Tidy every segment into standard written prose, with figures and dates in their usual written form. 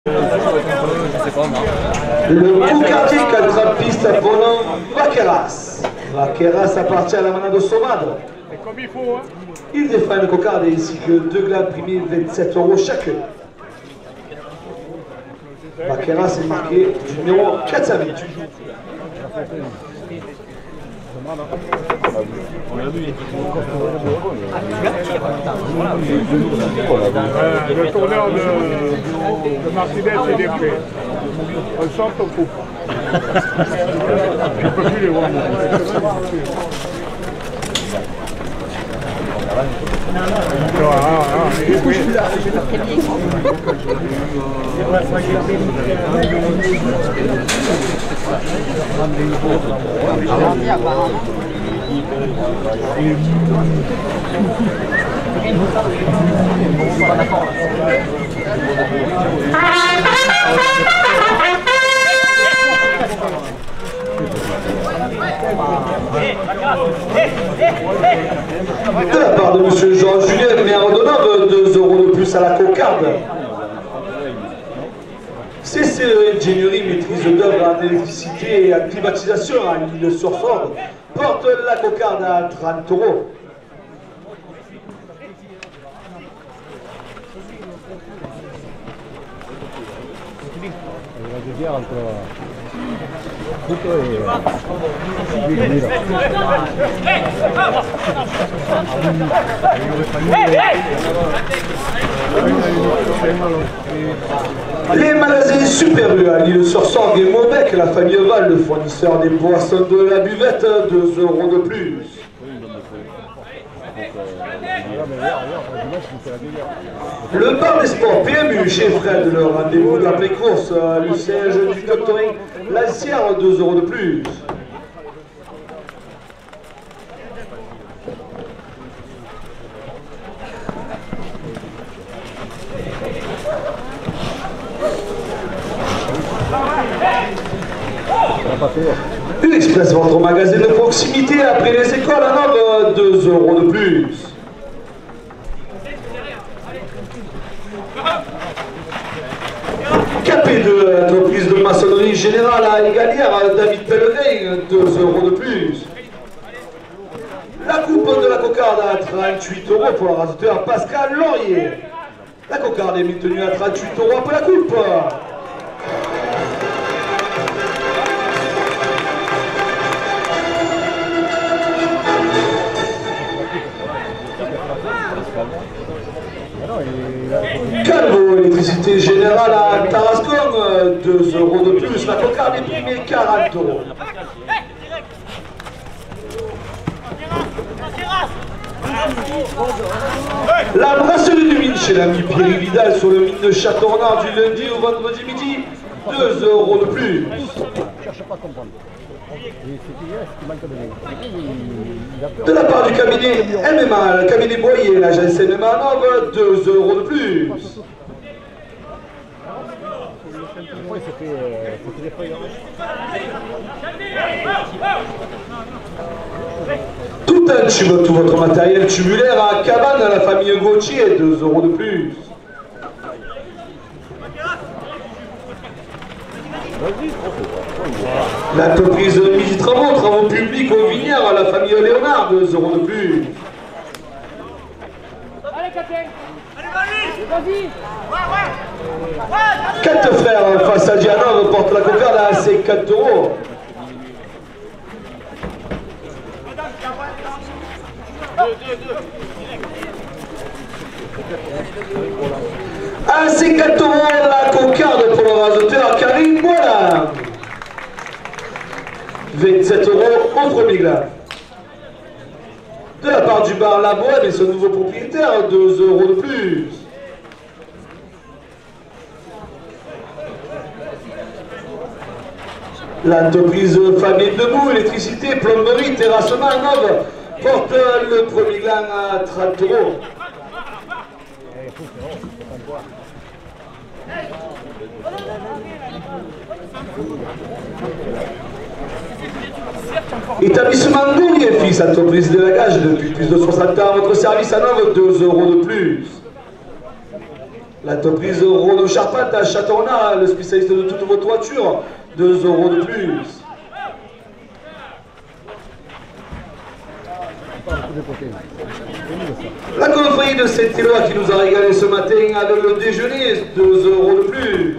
Le Boucardier quadra-piste Bonan Vaqueras. Vaqueras appartient à la manade Somade. Il défend une cocarde ainsi que deux glades primés 27 € chacun. Vaqueras est marqué du numéro 408. Le tourneur de Martinez est décrit. On sort au coup. Je ne peux plus les voir. De la part de M. Georges Julien, maire de Nove, 2 € de plus à la cocarde. CCE Ingénierie, maîtrise d'œuvre en électricité et en climatisation à l'Île-sur-Sorgue, porte la cocarde à 30 €. Les magasins Super U à l'Île-sur-Sorgue et Maubec, la famille Val, le fournisseur des boissons de la buvette, 2 € de plus. Le bar des sports PMU chez Fred, le rendez-vous de la pré-course, le siège du doctoring, la Sierre, 2 € de plus. U-Express, votre magasin de proximité après les écoles à Nove, 2 € de plus. KP2, entreprise de maçonnerie générale à Égalière, David Pellegrin, 2 € de plus. La coupe de la cocarde à 38 € pour le raseteur Pascal Laurier. La cocarde est maintenue à 38 € après la coupe. Calvo, électricité générale à Tarascon, 2 € de plus. La cocarde est primée 40 €. La brasserie du mine chez l'ami Pierre Vidal sur le mine de Châteaurenard du lundi au vendredi midi, 2 € de plus. De la part du cabinet MMA, le cabinet Boyer, l'agence MMA Nove, 2 € de plus. Tout un tube, tout votre matériel tubulaire à Cabane, à la famille Gauthier, 2 € de plus. L'entreprise Midi Travaux, travaux publics aux Vinières, à la famille Léonard, 2 € de plus. Allez, capitaine! Allez, vas-y! 4 frères face à Diana porte la cocarde à 54 €. À 54 € la cocarde pour le raseteur Karim Boila. 27 € au premier glas. De la part du bar La Bohème et son nouveau propriétaire, 2 € de plus. L'entreprise Famille Debout, électricité, plomberie, terrassement Nove porte le premier glas à 30 €. Établissement Gourrier Fils, entreprise d'élagage depuis plus de 60 ans, votre service à Nove, 2 € de plus. La Toprise Renault Charpente à Châteaurenard, le spécialiste de toutes vos toitures, 2 € de plus. La confrérie de Saint-Éloi qui nous a régalé ce matin avec le déjeuner, 2 € de plus.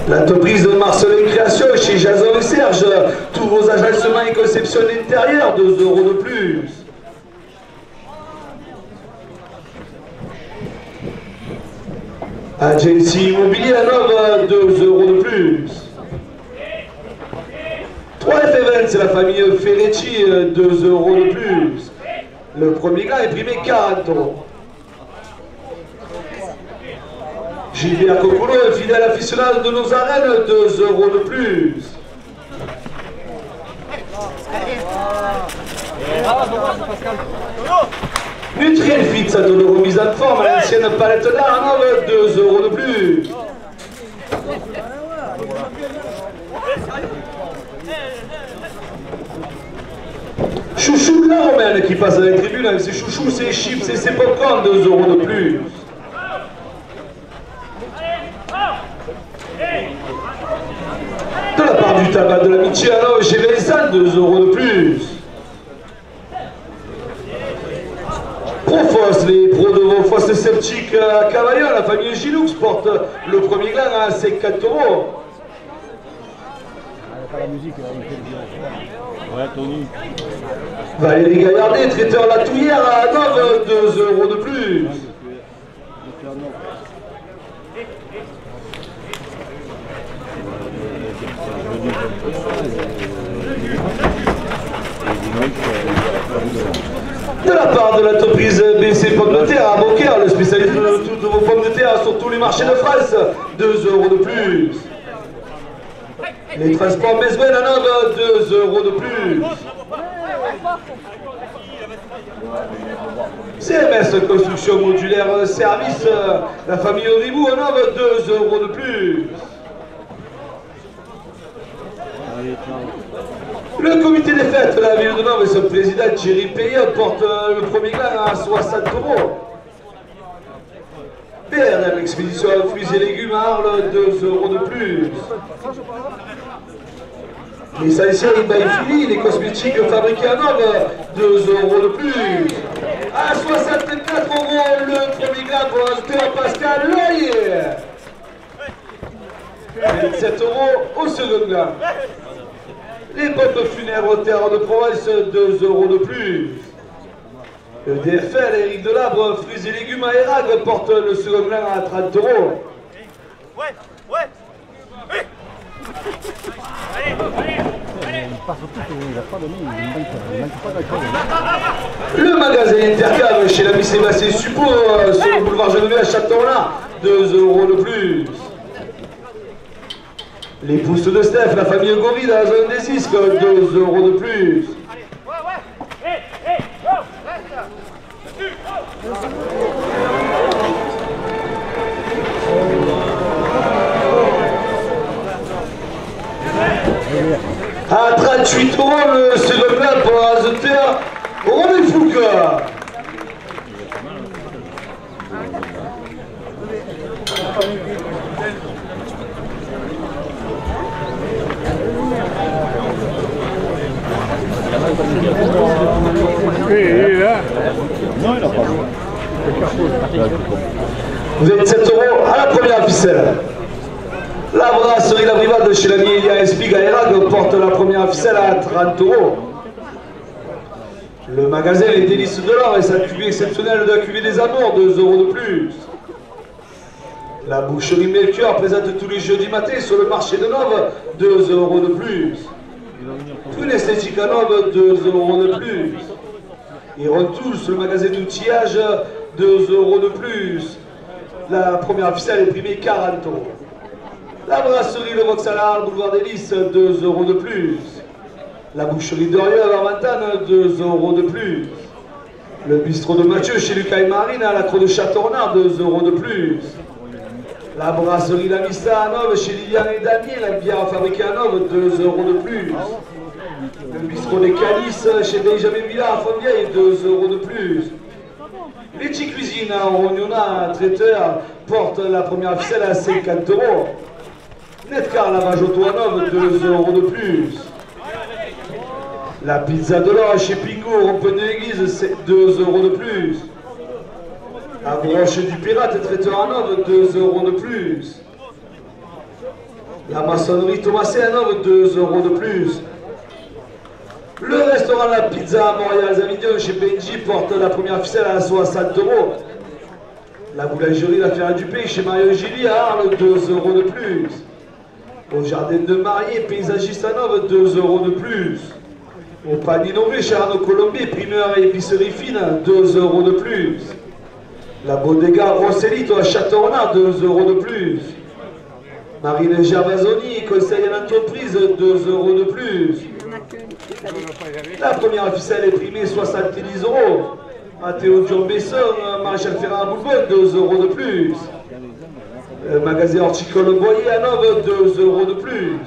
L'entreprise de Marcelin Création chez Jason et Serge, tous vos agencements et conceptions d'intérieur, 2 € de plus. Agency Immobilier à Nove, 2 € de plus. 3F Events, c'est la famille Ferretti, 2 € de plus. Le premier gars est primé 40 €. JB Cocolo, fidèle aficionado de nos arènes, 2 € de plus. Nutrien Fit, ça donne remise en forme à l'ancienne palette d'art, 2 € de plus. Chouchou de la Romaine qui passe à la tribune avec ses chouchous, ses chips et ses popcorn, 2 € de plus. De la part du tabac de l'amitié, alors chez Vincent, 2 € de plus. Profos, les pros de vos fosses sceptiques à Cavaillon, la famille Gilux porte le premier gland à 50 €. Ouais, Tony. Valérie Gaillardet, traiteur La Touillère à 9, 2 € de plus. De la part de l'entreprise BC Pommes de Terre à Beaucaire, le spécialiste de toutes vos pommes de terre sur tous les marchés de France, 2 € de plus. Les transports Meswen à Nove, 2 € de plus. CMS Construction Modulaire Service, la famille Ribou à Nove, 2 € de plus. Le comité des fêtes de la ville de Nove et son président Thierry Payet porte le premier gland à 60 €. PRM Expédition Fruits et Légumes à Arles, 2 € de plus. Les salissieries Baïfili, les cosmétiques fabriqués à Nove, 2 € de plus. À 64 €, le premier gland pour l'inspecteur Pascal Loyer. 27 € au second gland. Les pompes funèbres Terre de Provence, 2 € de plus. Le DFL, Éric Delabre, fruits et légumes à Érag, porte le second gland à 30 €. Le magasin Intercam chez l'ami Sébastien Suppot sur le boulevard Geneviève à Châteaurenard, 2 € de plus. Les pousses de Steph, la famille Gory dans la zone des Isques, 2 € de plus. À 38 € le second plat pour l'azoteur Romain Foucault. Oui, il est là. Non, il n'a pas. 27 € à la première ficelle. La brasserie La Brivade chez l'ami Elia Espig à Érag porte la première ficelle à 30 €. Le magasin Les Délices de l'Or et sa cuvée exceptionnelle de la cuvée des Amours, 2 € de plus. La boucherie Melchior présente tous les jeudis matins sur le marché de Nove, 2 € de plus. Une esthétique à Nove, 2 € de plus. Ils rendent tous le magasin d'outillage, 2 € de plus. La première ficelle est primée 40 €. La brasserie Le Vauxhall, boulevard des Lys, 2 € de plus. La boucherie d'Orieux à Varmentane, 2 € de plus. Le bistrot de Mathieu chez Lucas et Marine à la Croix de Châteaurenard, 2 € de plus. La brasserie La Mista à Nove chez Liliane et Daniel, la bière fabriquée à Nove, 2 € de plus. Le bistrot des Calices chez Benjamin Villa à Fontvieille, 2 € de plus. Les petites cuisines à Rognona, traiteur, portent la première ficelle à 50 €. Netcar lavage auto à Nove, 2 € de plus. La pizza de l'or chez Pingo, rond-point de l'église, c'est 2 € de plus. La broche du pirate traiteur à Nove, 2 € de plus. La maçonnerie Thomasé à Nove, 2 € de plus. Le restaurant La Pizza à Montréal-Zavidion chez Benji porte la première ficelle à 60 €. La boulangerie La Ferre du Pays chez Mario Gilly à Arles, 2 € de plus. Au jardin de mariée, paysagiste à Nove, 2 € de plus. Au panier Nové chez Arnaud Colombier, primeur et épicerie fine, 2 € de plus. La Bodega Rosselito à Château-Renard, 2 € de plus. Marine Gervasoni, conseil à l'entreprise, 2 € de plus. La première ficelle est primée 70 €. Mathéo John Besson, Maréchal Ferrand à Boulbon, 2 € de plus. Le magasin horticole Boyer à Nove, 2 € de plus.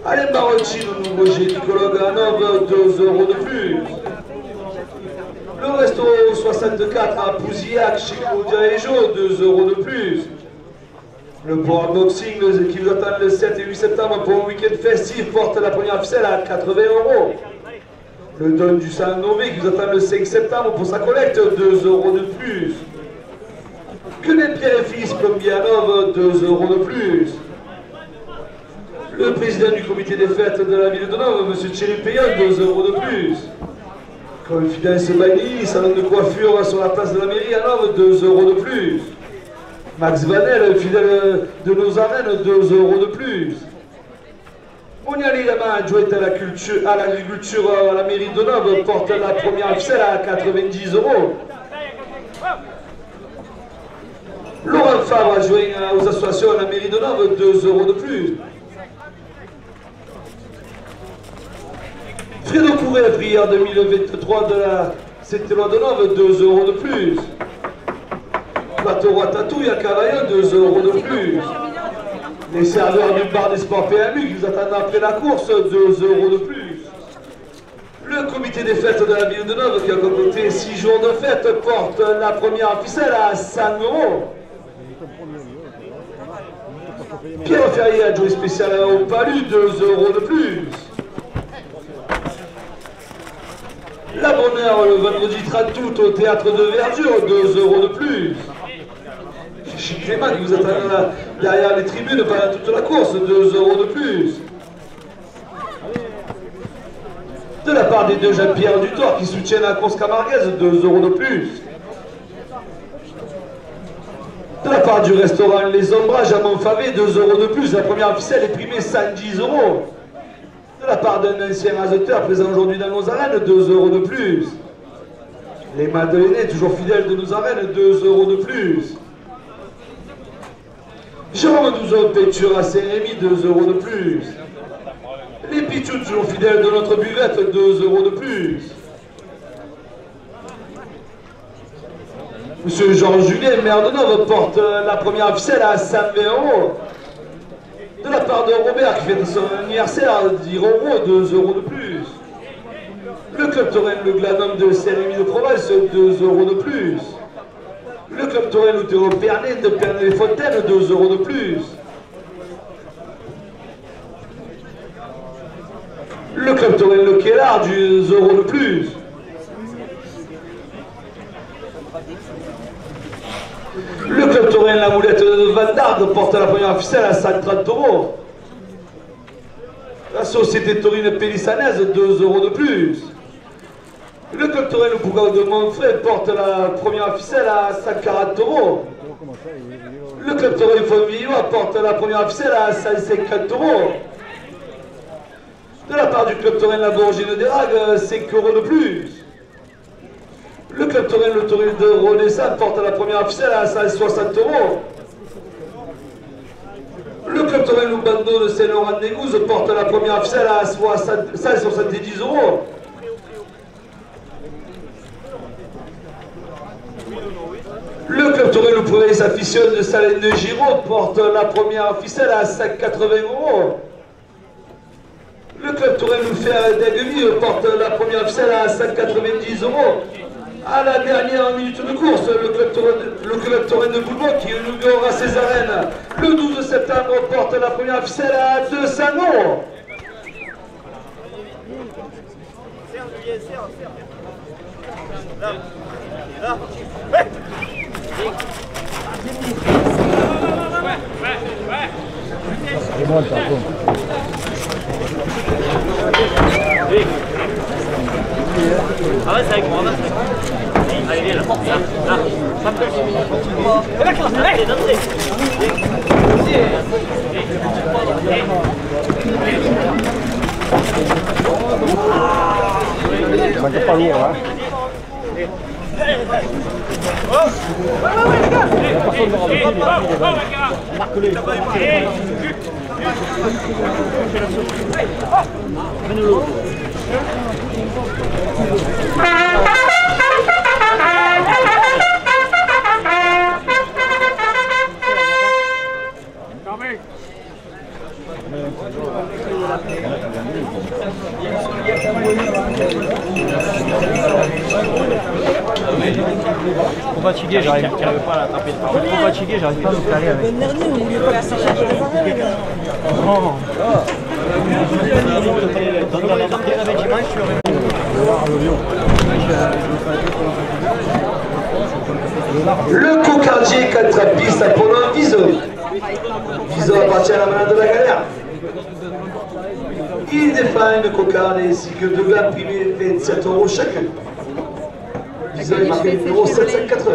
Alain Baroncino, nouveau gynécologue à Nove, 2 € de plus. Le resto 64 à Pouzillac chez Claudia et Jo, 2 € de plus. Le port boxing qui vous attend le 7 et 8 septembre pour un week-end festif porte la première ficelle à 80 €. Le don du sang Nové qui vous attend le 5 septembre pour sa collecte, 2 € de plus. Quenelle Pierre et Fils plombier à Nove, 2 € de plus. Le président du comité des fêtes de la ville de Nove, M. Thierry Payan, 2 € de plus. Confidence Bailly, salon de coiffure sur la place de la mairie à Nove, 2 € de plus. Max Vanel, fidèle de nos arènes, 2 € de plus. Moniali Lama, adjointe à l'agriculture à la mairie de Nove, porte la première ficelle à 90 €. Laurent Favre, adjoint aux associations à la mairie de Nove, 2 € de plus. Fredo Courret, prière 2023 de la Sainte-Éloi de Nove, 2 € de plus. Plateau Ratatouille à Cavaillon, 2 € de plus. Les serveurs du bar des sports PMU qui vous attendent après la course, 2 € de plus. Le comité des fêtes de la ville de Nove qui a complété 6 jours de fête porte la première ficelle à 100 €. Pierre Ferrier, adjoint spécial au Palu, 2 € de plus. La bonne heure le vendredi 30 août au théâtre de Verdure, 2 € de plus. Chez Clément qui vous attend derrière les tribunes pendant toute la course, 2 € de plus. De la part des deux Jean-Pierre Dutor qui soutiennent la course camarguaise, 2 € de plus. De la part du restaurant Les Ombrages à Montfavet, 2 € de plus. La première ficelle est primée 110 €. De la part d'un ancien raseteur présent aujourd'hui dans nos arènes, 2 € de plus. Les Madeleines, toujours fidèles de nos arènes, 2 € de plus. Jérôme Douzon, peinture à Saint-Rémy, 2 € de plus. Les Pichous, toujours fidèles de notre buvette, 2 € de plus. Monsieur Georges Julien, maire de Nove, porte la première ficelle à 120 €. De la part de Robert qui fête son anniversaire, 10 €, 2 € de plus. Le club taurin Le Glanum de Saint-Rémy de Provence, 2 € de plus. Le club taurin Luthéro Pernet de Pernay-les-Fontaines, 2 € de plus. Le club taurin Le Kellard, 10 € de plus. Le club taurin La Moulette de Vandarde porte la première ficelle à 130 €. La société taurine Pélissanaise, 2 € de plus. Le club taurin Le Pougal de Montfray porte la première ficelle à 140 €. Le club taurin Fontvieillois porte la première ficelle à 150 €. De la part du club taurin La Bourgine des Ragues, 5 € de plus. Le club taurin Le Tauril de Renaissance porte la première ficelle à 160 €. Le club taurin Le Bandeau de Saint-Laurent-des-Gouzes porte la première ficelle à 170 €. Le club Touré Le Poulet s'afficionne de Salène de Giraud, porte la première ficelle à 5,80 €. Le club Touré Le Fer d'Aiguille porte la première ficelle à 5,90 €. À la dernière minute de course, le club Touré de Boulbon qui inaugurera ses arènes le 12 septembre porte la première ficelle à 200 €. Ah ouais, c'est avec moi, allez, viens là, là. C'est pas lourd, hein. Trop fatigué, j'arrive pas à l'attraper. Trop fatigué, j'arrive pas à me caler avec. Le dernier, vous vouliez pas sortir non. Donc dans la marquée avec dimanche, je suis Le cocardier 4 pistes à Polo Viso. Viso appartient à la manade de la galère. Il défend une cocarde ainsi que deux gars primés 27 € chacun. Viso est marqué numéro 780.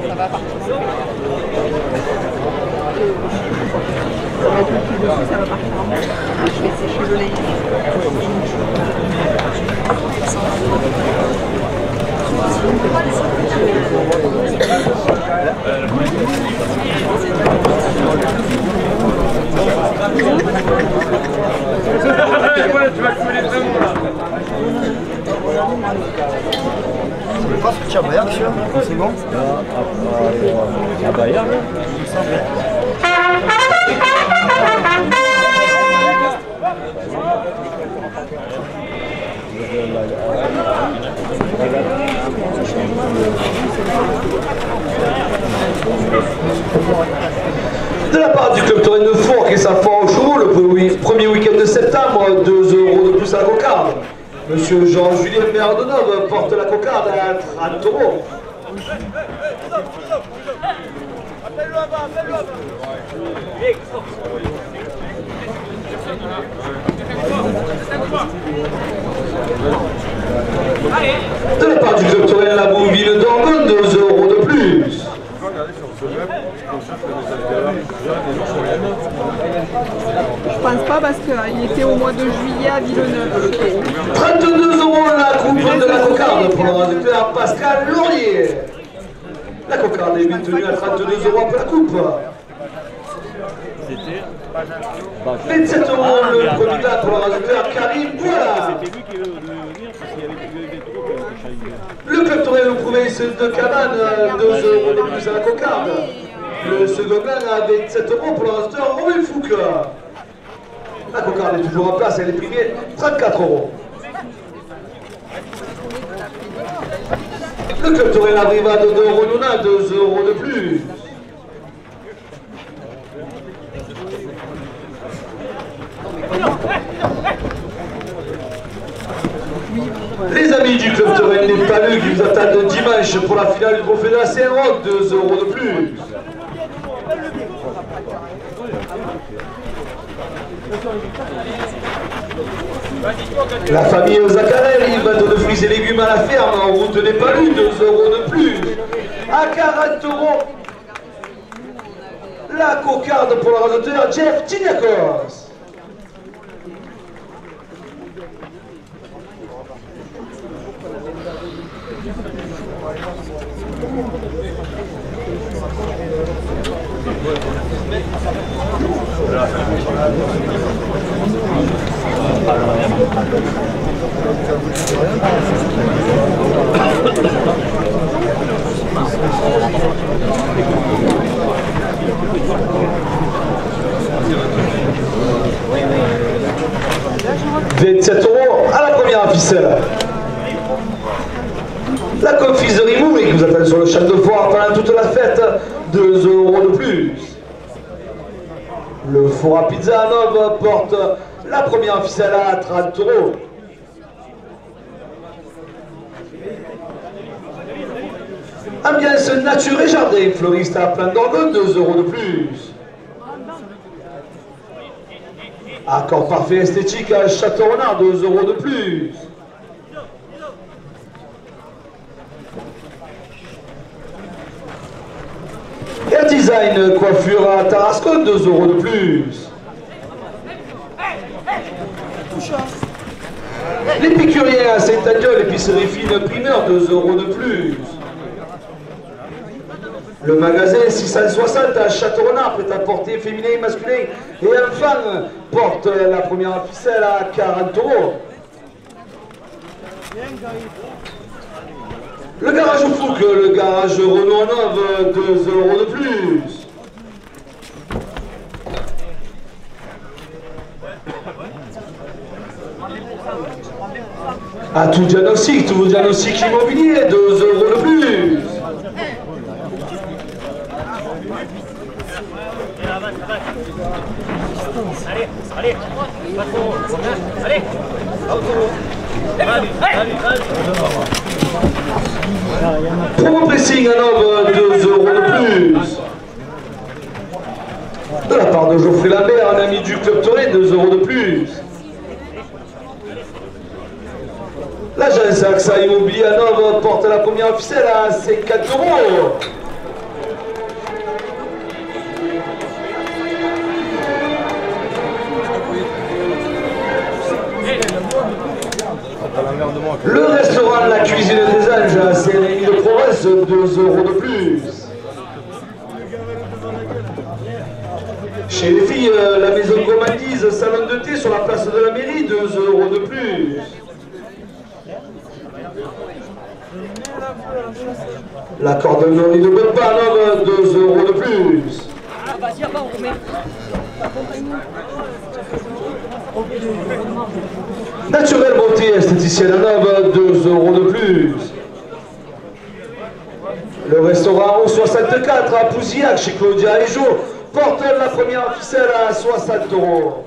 Ça va partir en bas. Je vais sécher le lait. Je pense que tu as Bayard, c'est bon. À Bayard. De la part du club Touraine de Fourques et sa foire au chevaux, le premier week-end de septembre, 2 € de plus à la cocarde. Monsieur Jean-Julien Merdonov porte la cocarde à 30 €. De la part du club Touraine La Bouville d'Orgon, 2 € de plus. Je pense pas parce qu'il était au mois de juillet à Villeneuve. 32 € la coupe de la cocarde pour le résultat Pascal Laurier. La cocarde est maintenue à 32 € pour la coupe. 27 € le produit là pour le résultat Karim Boula. Le club Touraine Le Province de Cabane, 2 € de plus à la cocarde. Le second gain à 27 € pour le résultat Romain Fouque. La cocarde est toujours en place, elle est primée 34 €. Le club Touraine arrive à 2 € 2 € de plus. Les amis du club Touraine des Palus qui vous attendent dimanche pour la finale du trophée de la Saint-Roch, 2 € de plus. La famille Zaccarelli, bateau de fruits et légumes à la ferme, en route des Palus, 2 € de plus. À 40 €, la cocarde pour le rasoteur Jeff Tiniakos. €27 à la première ficelle. La confiserie Moury qui vous attend sur le champ de foire pendant toute la fête, 2 € de plus. Le four à pizza à Nov porte la première ficelle à 30 €. Ambiance nature et jardin, fleuriste à plein d'orgue, 2 € de plus. Accord parfait esthétique à Château-Renard, 2 € de plus. Air Design coiffure à Tarascon, 2 € de plus. L'épicurien à Saint-Agnol, épicerie fine primeur, 2 € de plus. Le magasin 660 à Château-Renard, prêt-à-porter féminin et masculin et enfant, porte la première ficelle à 40 €. Le garage Fouque, le garage Renault Neuve, 2 € de plus. À tout diagnostic immobilier, 2 € de plus. Allez, pas trop, allez, Promo pressing à Nov, 2 € de plus. De la part de Geoffrey Lambert, un ami du Club Toré, 2 € de plus. L'agence AXA Immobilier à Nov porte la première ficelle à 50 €. Le restaurant La Cuisine des Anges à Saint-Rémy-de-Provence, 2 € de plus. Chez les filles, la maison gourmandise, salon de thé sur la place de la mairie, 2 € de plus. La cordonnerie de Bonne-Panove, 2 € de plus. Naturelle beauté esthéticienne à Nov, 2 € de plus. Le restaurant au 64 à Pouzillac chez Claudia et Jo porte la première ficelle à 60 €.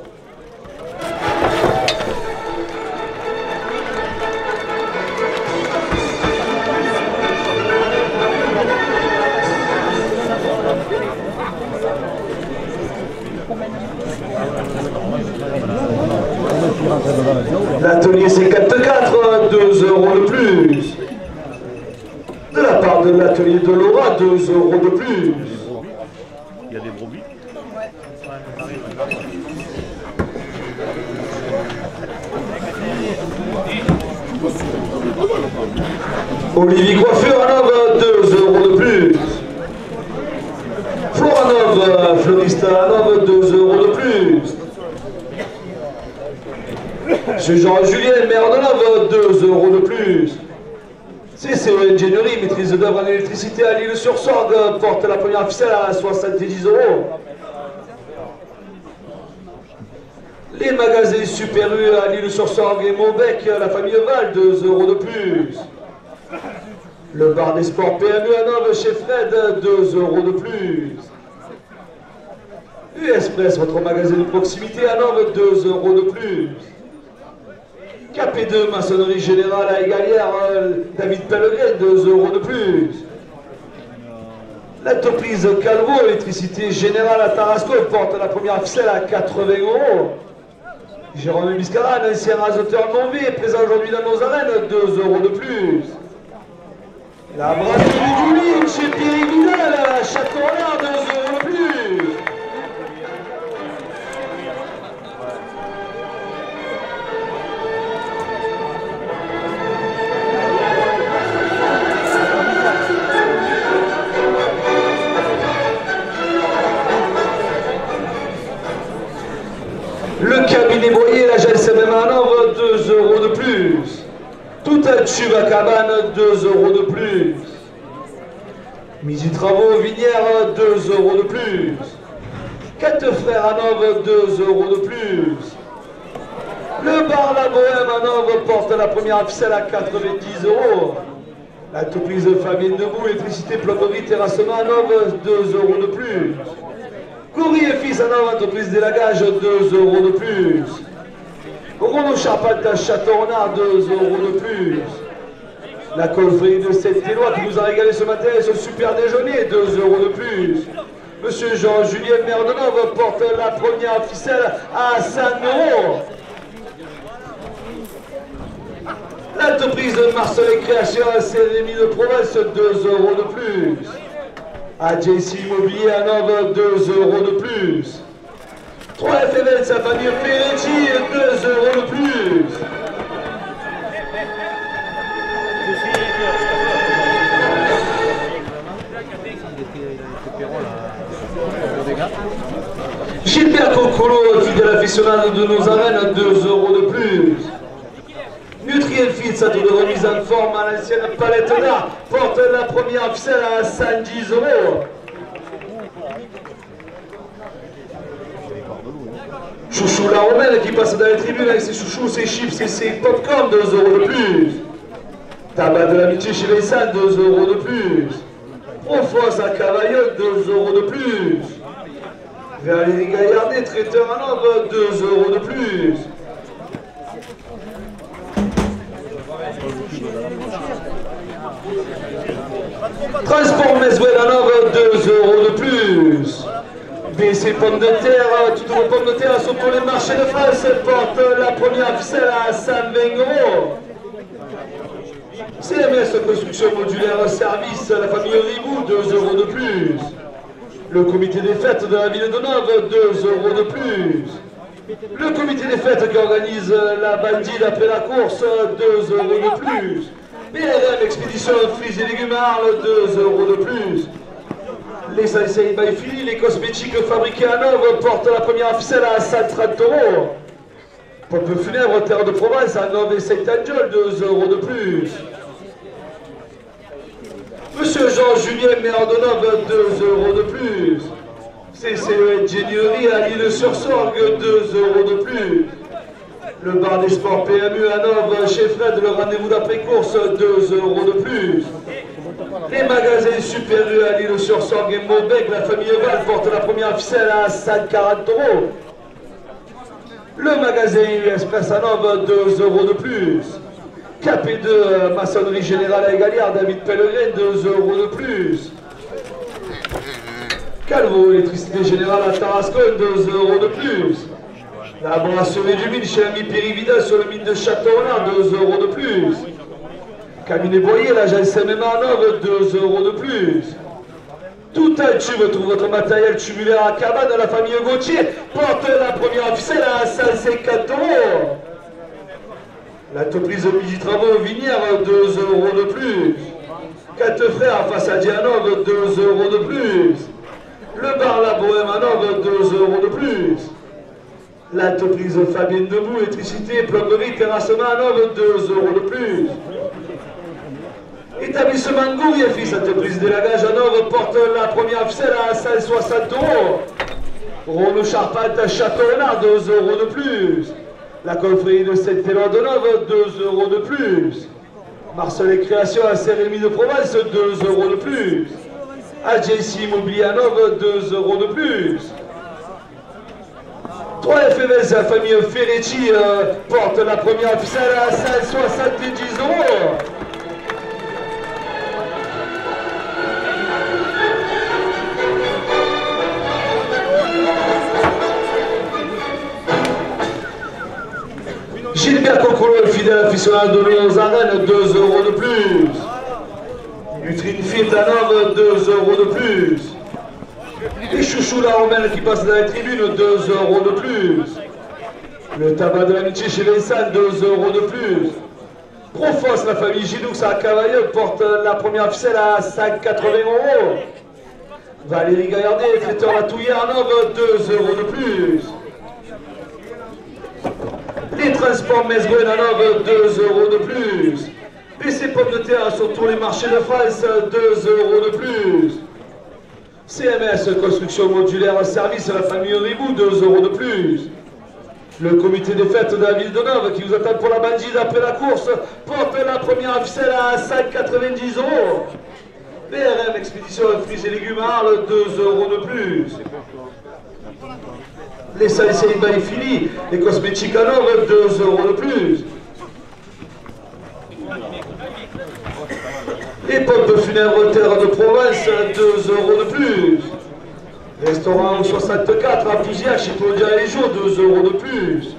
L'atelier 54, 2 € de plus. De la part de l'atelier de Laura, 2 € de plus. Il y a des brebis. Olivier Coiffeur à Nov, 2 € de plus. Floranov, fleuriste à Nov, 2 € de plus. Monsieur Jean-Julien, maire de Nov, 2 € de plus. CCE Ingénierie, maîtrise d'œuvre en électricité à l'Île-sur-Sorgue, porte la première ficelle à 70 €. Les magasins Super U à l'Île-sur-Sorgue et Maubec, la famille Val, 2 € de plus. Le bar des sports PMU à Nov chez Fred, 2 € de plus. U-Express, votre magasin de proximité à Nov, 2 € de plus. KP2, maçonnerie générale à Égalière, David Pellegrin, 2 € de plus. L'entreprise Calvo, électricité générale à Tarascon, porte la première ficelle à 80 €. Jérôme Biscaran, ancien rasoteur non-V, présent aujourd'hui dans nos arènes, 2 € de plus. La brasserie du Lit, chez Pierre Vidal, à Château-Renard, 2 € de plus. Le cabinet Boyer, l'agence MMA Nov, 2 € de plus. un tube à cabane, 2 € de plus. Midi Travaux Vinière, 2 € de plus. 4 Frères Hanovre, 2 € de plus. Le bar La Bohème Hanovre porte la première ficelle à 90 €. L'entreprise Famille Debout, électricité, plomberie, terrassement Hanovre, 2 € de plus. Coury et Fils Hanovre, entreprise d'élagage, 2 € de plus. Renault Charpente à Château-Renard, 2 € de plus. La confrérie de Saint-Éloi qui nous a régalé ce matin et ce super déjeuner, 2 € de plus. Monsieur Jean-Julien maire de Hanovre porte la première ficelle à 100 €. L'entreprise de Marcelet Création à Saint-Rémy de Provence, 2 € de plus. AJC Immobilier à Hanovre, 2 € de plus. 3FML, sa famille Ferretti, 2 € de plus. Gilbert Cocolo, fidèle aficionado de nos arènes, 2 € de plus. Nutrien Fit, sa de remise en forme à l'ancienne palette d'art, porte la première ficelle à 110 €. Chouchou la Romaine qui passe dans les tribunes avec ses chouchous, ses chips et ses popcorn, 2 € de plus. Tabac de l'amitié chez Vincent, 2 € de plus. Profos à Cavaillon, 2 € de plus. Valérie Gaillardet, traiteur à Hanovre, 2 € de plus. Transport Meswell à Hanovre, 2 € de plus. BC Pommes de terre, toutes vos pommes de terre sont pour les marchés de France, porte la première ficelle à 120 €. CMS Construction Modulaire Service, la famille Ribou, 2 € de plus. Le comité des fêtes de la ville de Hanovre, 2 € de plus. Le comité des fêtes qui organise la bandide après la course, 2 € de plus. BRM Expédition Fruits et Légumes Arles, 2 € de plus. Les Saint-Saïd by Philly, les cosmétiques fabriqués à Hanovre portent la première ficelle à 130 €. Pompe funèbre Terre de Provence à Hanovre et Saint-Angel, 2 € de plus. Monsieur Jean-Julien maire de Hanovre, 2 € de plus. CCE Ingénierie à l'Île-sur-Sorgue, 2 € de plus. Le bar des sports PMU à Hanovre, chez Fred, le rendez-vous d'après-course, 2 € de plus. Les magasins Super U à l'Île-sur-Sorgue et Maubec, la famille Val porte la première ficelle à 140 €. Le magasin Express à Hanovre, 2 € de plus. KP2 Maçonnerie Générale à Égalière, David Pellegrin, 2 € de plus. Calvo Électricité Générale à Tarascon, 2 € de plus. La brasserie du mine chez l'ami Périvida sur le mine de Château-Renard, 2 € de plus. Cabinet Boyer, l'agence MMA à Hanovre, 2 € de plus. Tout un tube, trouve votre matériel tubulaire à cabane de la famille Gauthier, porte la première ficelle à 150 €. L'entreprise Midi Travaux Vinière, 2 € de plus. 4 Frères face à Hanovre, 2 € de plus. Le bar La Bohème à Hanovre, 2 € de plus. L'entreprise Fabienne Debout, électricité, plomberie, terrassement à Hanovre, 2 € de plus. Établissement Goury et Fils, entreprise d'élagage à Hanovre, porte la première ficelle à 160 €. Renault Charpente à Château-Renard, 2 € de plus. La confrérie de Saint-Éloi de Hanovre, 2 € de plus. Marcelet Création à Saint-Rémy de Provence, 2 € de plus. AJC Immobilier à Hanovre, 2 € de plus. 3FMS, la famille Ferretti porte la première ficelle à 170 €. Gilbert Cocolo, fidèle aficionado de nos arènes, 2 € de plus. Nutrine Fit à Hanovre, 2 € de plus. Les chouchous la Romaine qui passent dans les tribunes, 2 € de plus. Le tabac de l'amitié chez Vincent, 2 € de plus. Profos, la famille Ginoux à Cavaillon, porte la première ficelle à 180 €. Valérie Gaillardet, traiteur la Touillère à Hanovre, 2 € de plus. Les transports Mesguen à Hanovre, 2 € de plus. PC pommes de terre sur tous les marchés de France, 2 € de plus. CMS Construction Modulaire Service à la famille Ribou, 2 € de plus. Le comité des fêtes de la ville de Neuve qui vous attend pour la bandide après la course porte la première ficelle à 5,90 €. BRM Expédition Fruits et Légumes à Arles, 2 € de plus. Les saliceries by Philly, les cosmétiques à Neuve, 2 € de plus. Les pompes funèbres Terre de Provence, 2 € de plus. Restaurant 64 à Pousiac chez Claudia et les jours, 2 € de plus.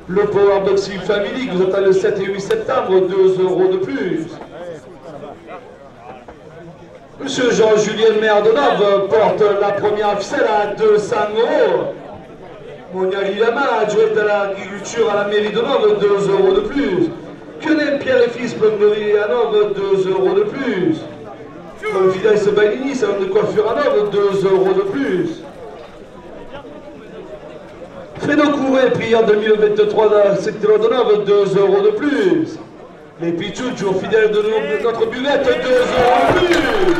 Le Power Boxing Family qui vous attend le 7 et 8 septembre, 2 € de plus. Monsieur Jean-Julien Maire de Neuve porte la première ficelle à 200 €. Monia Lillama, adjointe à l'agriculture à la mairie de Neuve, 2 € de plus. Quenet Pierre et Fils Plomberie à Neuve, 2 € de plus. Confidence Bagnini, salon de coiffure à Neuve, 2 € de plus. Fredo Couré, prix en 2023 dans le secteur de Neuve, 2 € de plus. Les Pichou, toujours fidèles de notre buvette, 2 € de plus.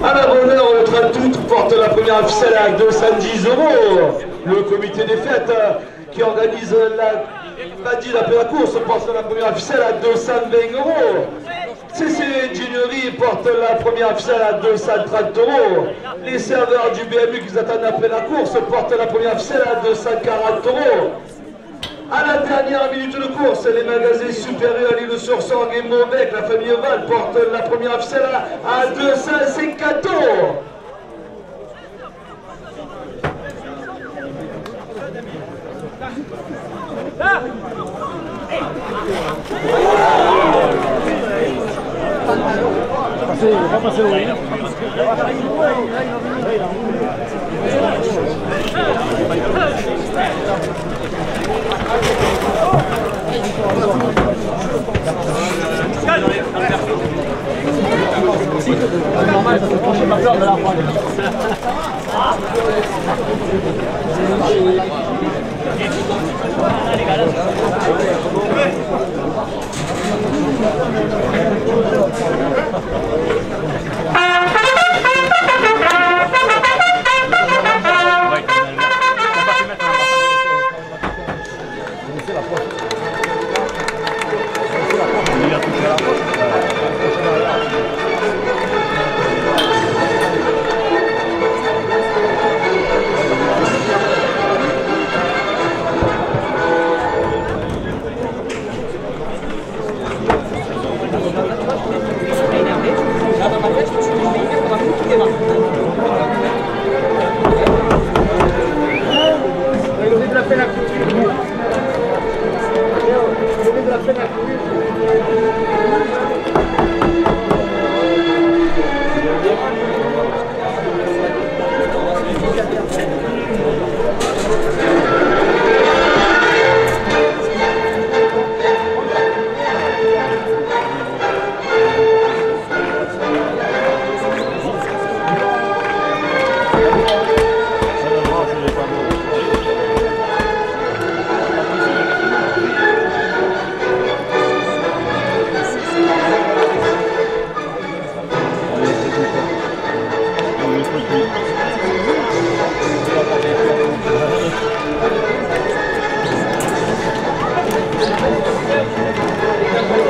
À la bonne heure, le 30 août porte la première ficelle à 210 €. Le comité des fêtes qui organise la bandide après la course porte la première ficelle à 220 €. CC Ingénierie porte la première ficelle à 230 €. Les serveurs du BMU qui vous attendent après la course portent la première ficelle à 240 €. À la dernière minute de course, les magasins supérieurs à l'île-sur-Sorgue et Mauvec, la famille Val porte la première ficelle à 250 €.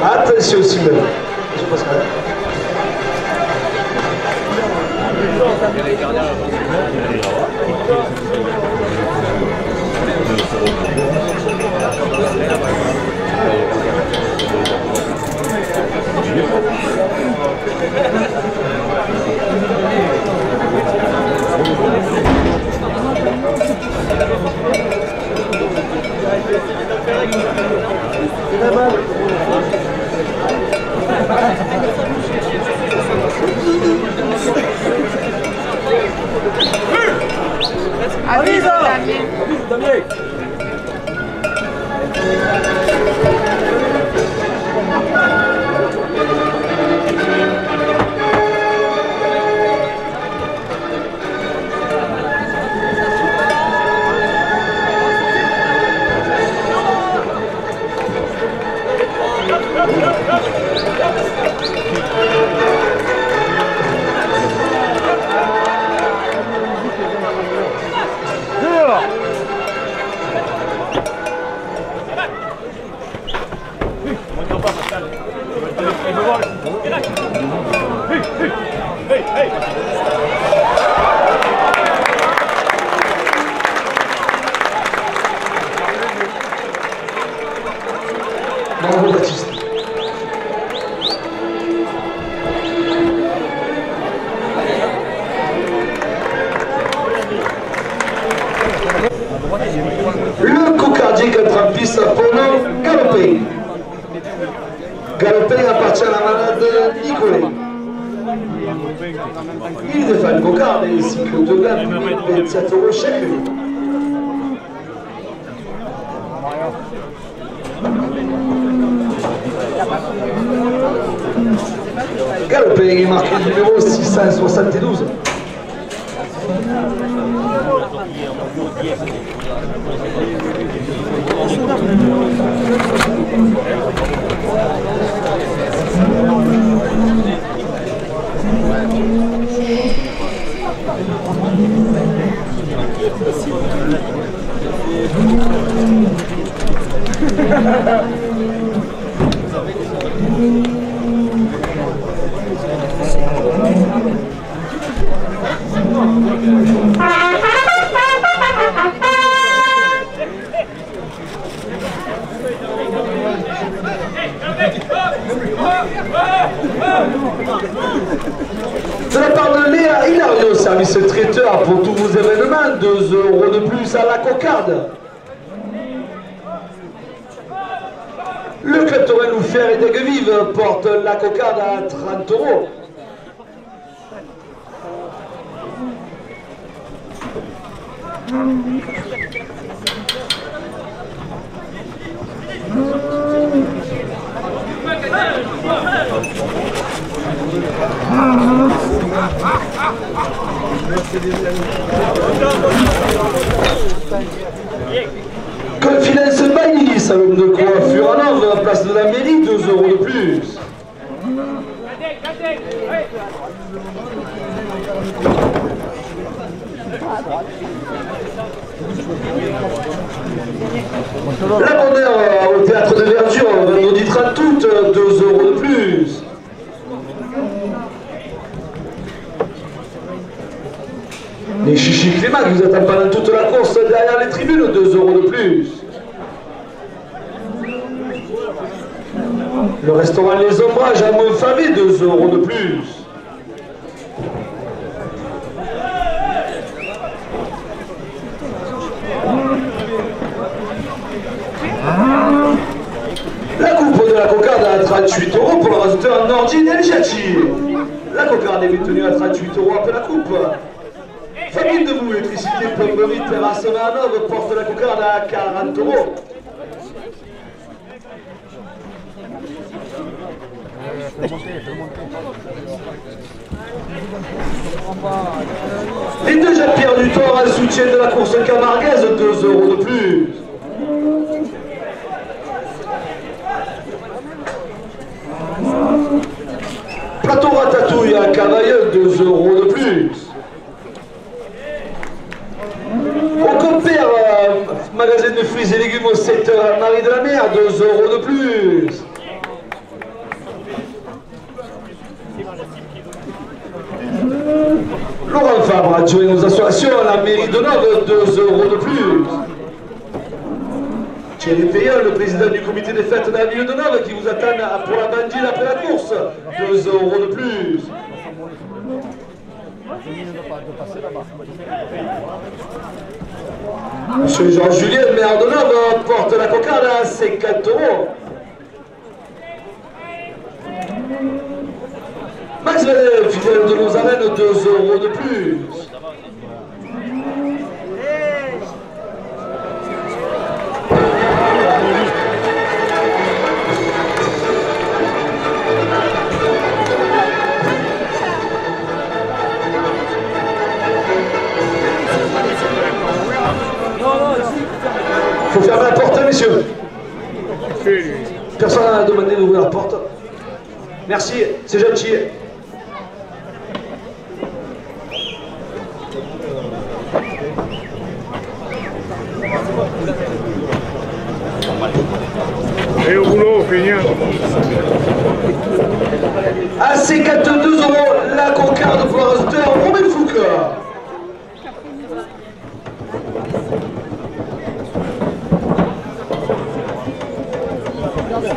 Attention Simon. Je passe pas là. Avviso, Damien. Bravo Baptiste. Le cocardier qui entre en piste pour nous, Galopin. Galopin appartient à la malade Nicolet. Il défend le cocard et cycle de gamme, 27 € chaque année. Galopin, il marque le numéro 672. De la part de Léa Hilario, service traiteur pour tous vos événements, 2 € de plus à la cocarde. Le club Torrent Loufer et d'Aigues-Vives porte la cocarde à 30 €. Confidence Bailly, salon de coiffure en or, place de la mairie, 2 € de plus. La Bonheur au théâtre de Verdure, vendredi 30 août, 2 € de plus. Les Chichi Clément qui vous attendent pendant toute la course derrière les tribunes, 2 € de plus. Le restaurant Les Ombrages à Montfavet, 2 € de plus. La coupe de la cocarde à 38 € pour le résultat Nordine El Jachi. La cocarde est maintenue à 38 € après la coupe. Famille de vous, électricité, plomberie, terrasse Manove porte la cocarde à 40 €. Les deux Jean-Pierre du Thor à soutien de la course camarguaise, 2 € de plus. Plateau Ratatouille à Cavailleux, 2 € de plus. Au compère, magasin de fruits et légumes au secteur Marie de la Mer, 2 € de plus. Laurent Fabre, adjoint aux associations à la mairie de Nove, 2 € de plus. Thierry Payan, le président du comité des fêtes de la ville de Nove, qui vous attend pour la bandille après la course, 2 € de plus. Monsieur Jean-Julien, maire de Nove, porte la cocarde à 50 €. Max Venel, fidèle de nos arènes, 2 € de plus. Faut fermer la porte, messieurs. Personne n'a demandé d'ouvrir la porte. Merci, c'est gentil. Et au boulot, feignant. À 52 €, la cocarde pour le résultat Romain Foucault. Le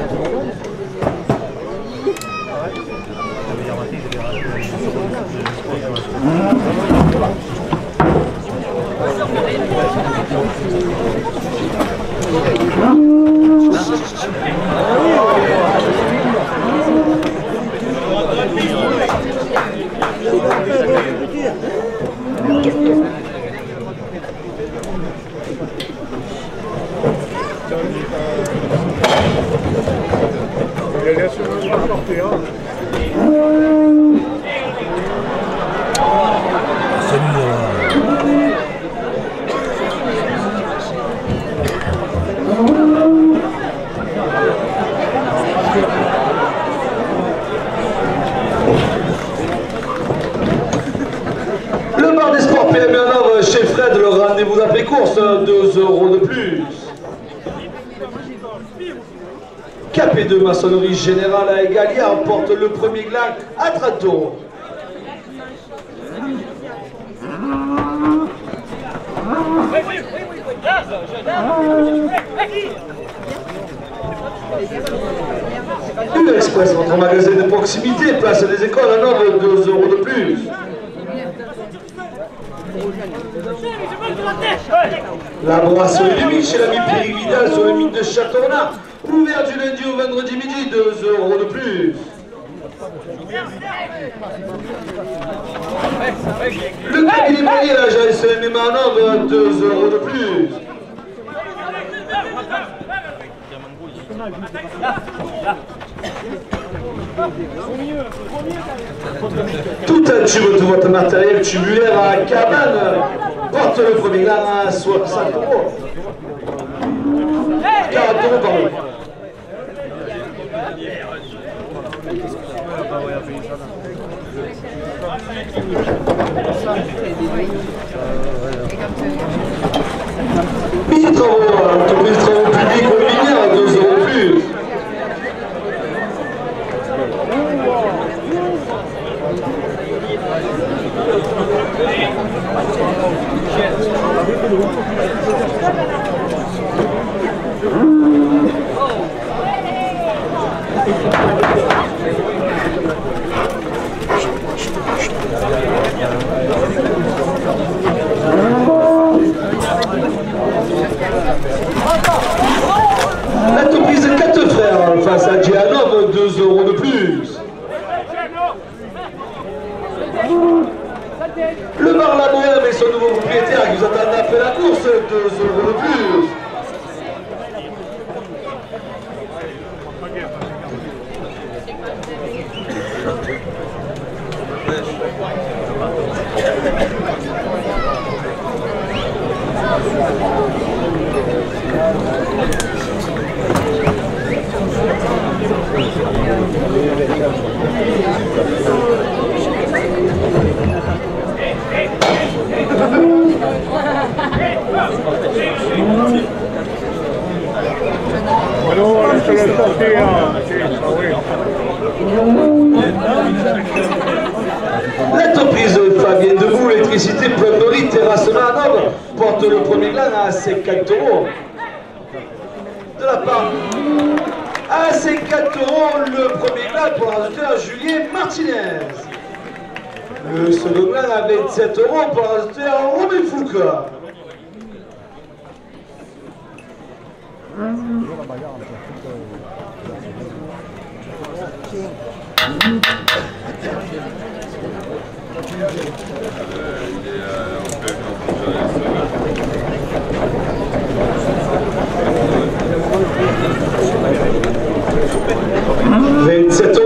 bar des sports PME en œuvre chez Fred, le rendez-vous d'après-course, 2 € de plus. KP2 maçonnerie générale à Egalia emporte le premier gland à 30 €. Express, votre magasin de proximité, place des écoles en ordre, 2 € de plus. La brasserie du Mille chez l'ami Pierre Vidal sur le mine de Châteaurenard, ouvert du lundi au vendredi midi, 2 € de plus. Le cabinet moyen, l'agence MMA en ordre, 2 € de plus. Tout un tube de votre matériel tubulaire à cabane porte le premier gland à 60 €. 40 € pardon. Mini travaux, entreprise travaux publics ou minières, 2 € de plus. L'entreprise 4 frères face à Gianov, 2 € de plus. Le bar La Bohème et son nouveau propriétaire qui vous attendent après la course, 2 € de plus. L'entreprise Fabien Debout, électricité, plomberie, terrassement à Nove porte le premier gland à 50 €. De la part à 50 € le premier gland pour l'ajouteur Julien Martinez. Le second gland à 27 € pour l'ajouteur Robin Foucault. « 27 €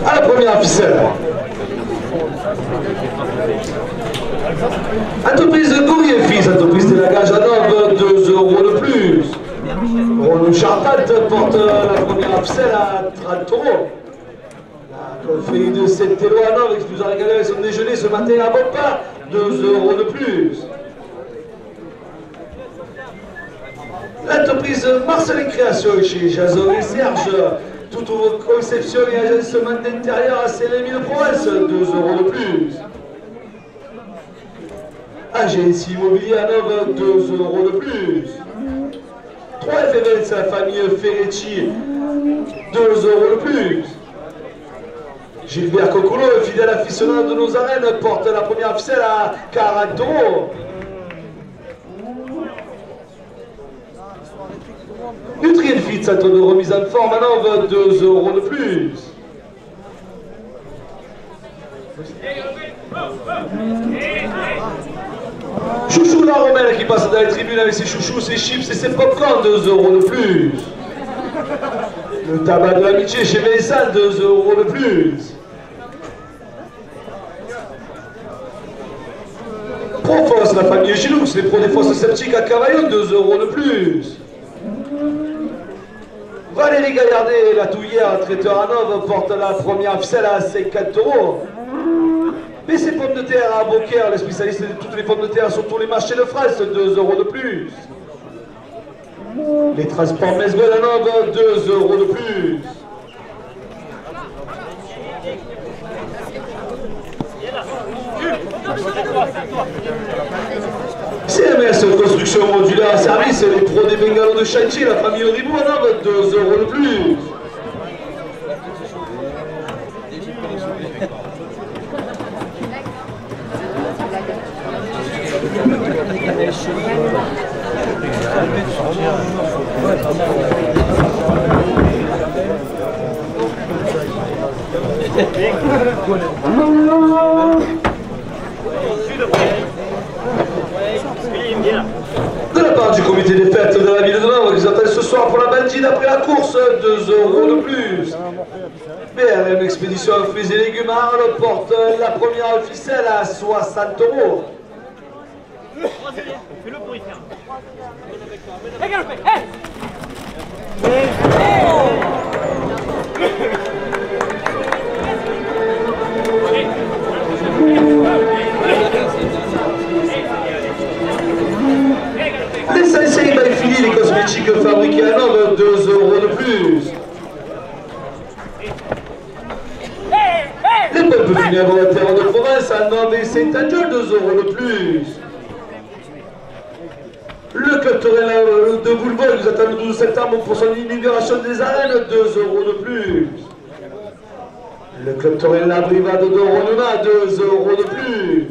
à la première ficelle. Entreprise Gourrier Fils, entreprise de la Gage à Nove, 2 € de plus. Renaud Charpente porte la première ficelle à 30 €. La confrérie de Saint-Élo à Nove qui nous a régalé avec son déjeuner ce matin à Beaupas, 2 € de plus. L'entreprise Marcelin Création chez Jason et Serge, toutes vos conceptions et agencements d'intérieur à Saint-Rémy-de-Provence, 2 € de plus. Agence immobilier à Nove, 2 € de plus. 3 FMS, la famille Ferretti 2 € de plus. Gilbert Coccolo, fidèle aficionado de nos arènes, porte la première ficelle à 40 €. Nutrien-Fit, centre de remise en forme à Nove, 2 € de plus. Chouchou la Romaine qui passe dans les tribunes avec ses chouchous, ses chips et ses popcorn, 2 € de plus. Le tabac de l'amitié chez Mélissa, 2 € de plus. Profos, la famille Gilux, les pros des fosses sceptiques à Cavaillon, 2 € de plus. Valérie Gaillardet, la touillère, traiteur à Nove, porte la première ficelle à 50 €. Mais ces pommes de terre à Beaucaire, les spécialistes de toutes les pommes de terre sur tous les marchés de France, 2 € de plus. Les transports Mesguel à Nove, 2 € de plus. CMS Construction Modulaire Service, les pros des bungalows de chantier, la famille Ribou à Nove, 2 € de plus. De la part du comité des fêtes de la ville de Nove qui s'attelle ce soir pour la bandine après la course, 2 € de plus. BRM Expédition Fruits et Légumes à Arles porte la première ficelle à 60 €. Fais-le pour y faire. Les Sensei by Philly, les cosmétiques fabriqués à Nove, 2 € de plus. Les peuples funèbres de terre de province à Nove et Saint-Angel, 2 € de plus. Le club Torel de Boulevard nous attend le 12 septembre pour son inauguration des arènes, 2 € de plus. Le club Torel La Brivade de Ronona, 2 € de plus.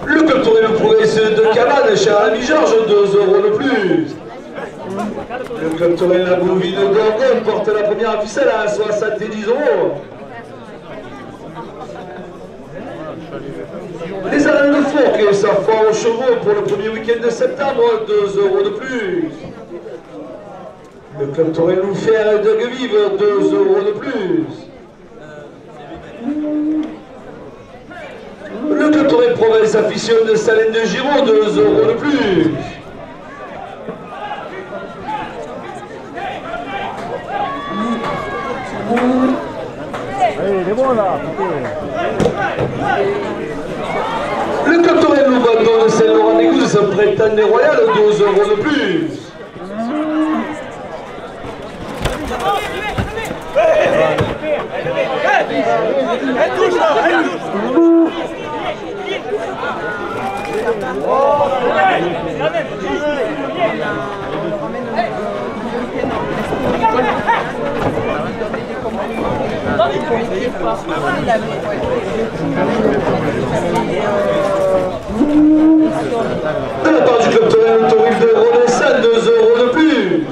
Le club Torel Progrès de Cabane chez Alain Georges, 2 € de plus. Le club Torel La Bouvine de Gorgone porte la première ficelle à 70 €. Les arènes de Fourques et sa foire aux chevaux pour le premier week-end de septembre, 2 € de plus. Le club Torel Loufer de Guevive, 2 € de plus. Le club Torel Provence Afición de Salène de Giraud, 2 € de plus. Allez, il est bon là. Le club Torel Loubandon de Saint-Laurent-des-Gouzes, son prétendant royal, 2 € de plus. De la part du club Torel Autorif de Rodessin, 2 € de plus.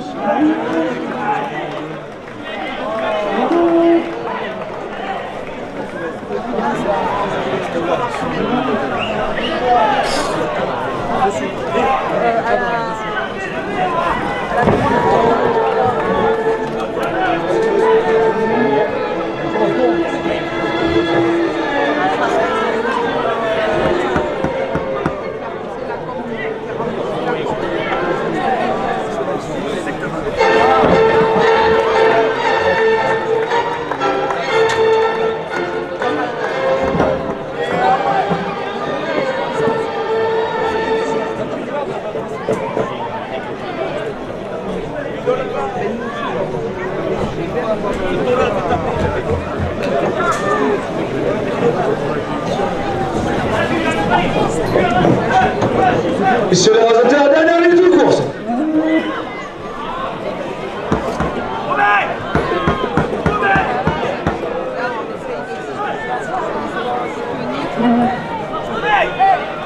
Messieurs les rasateurs, dernière minute de course.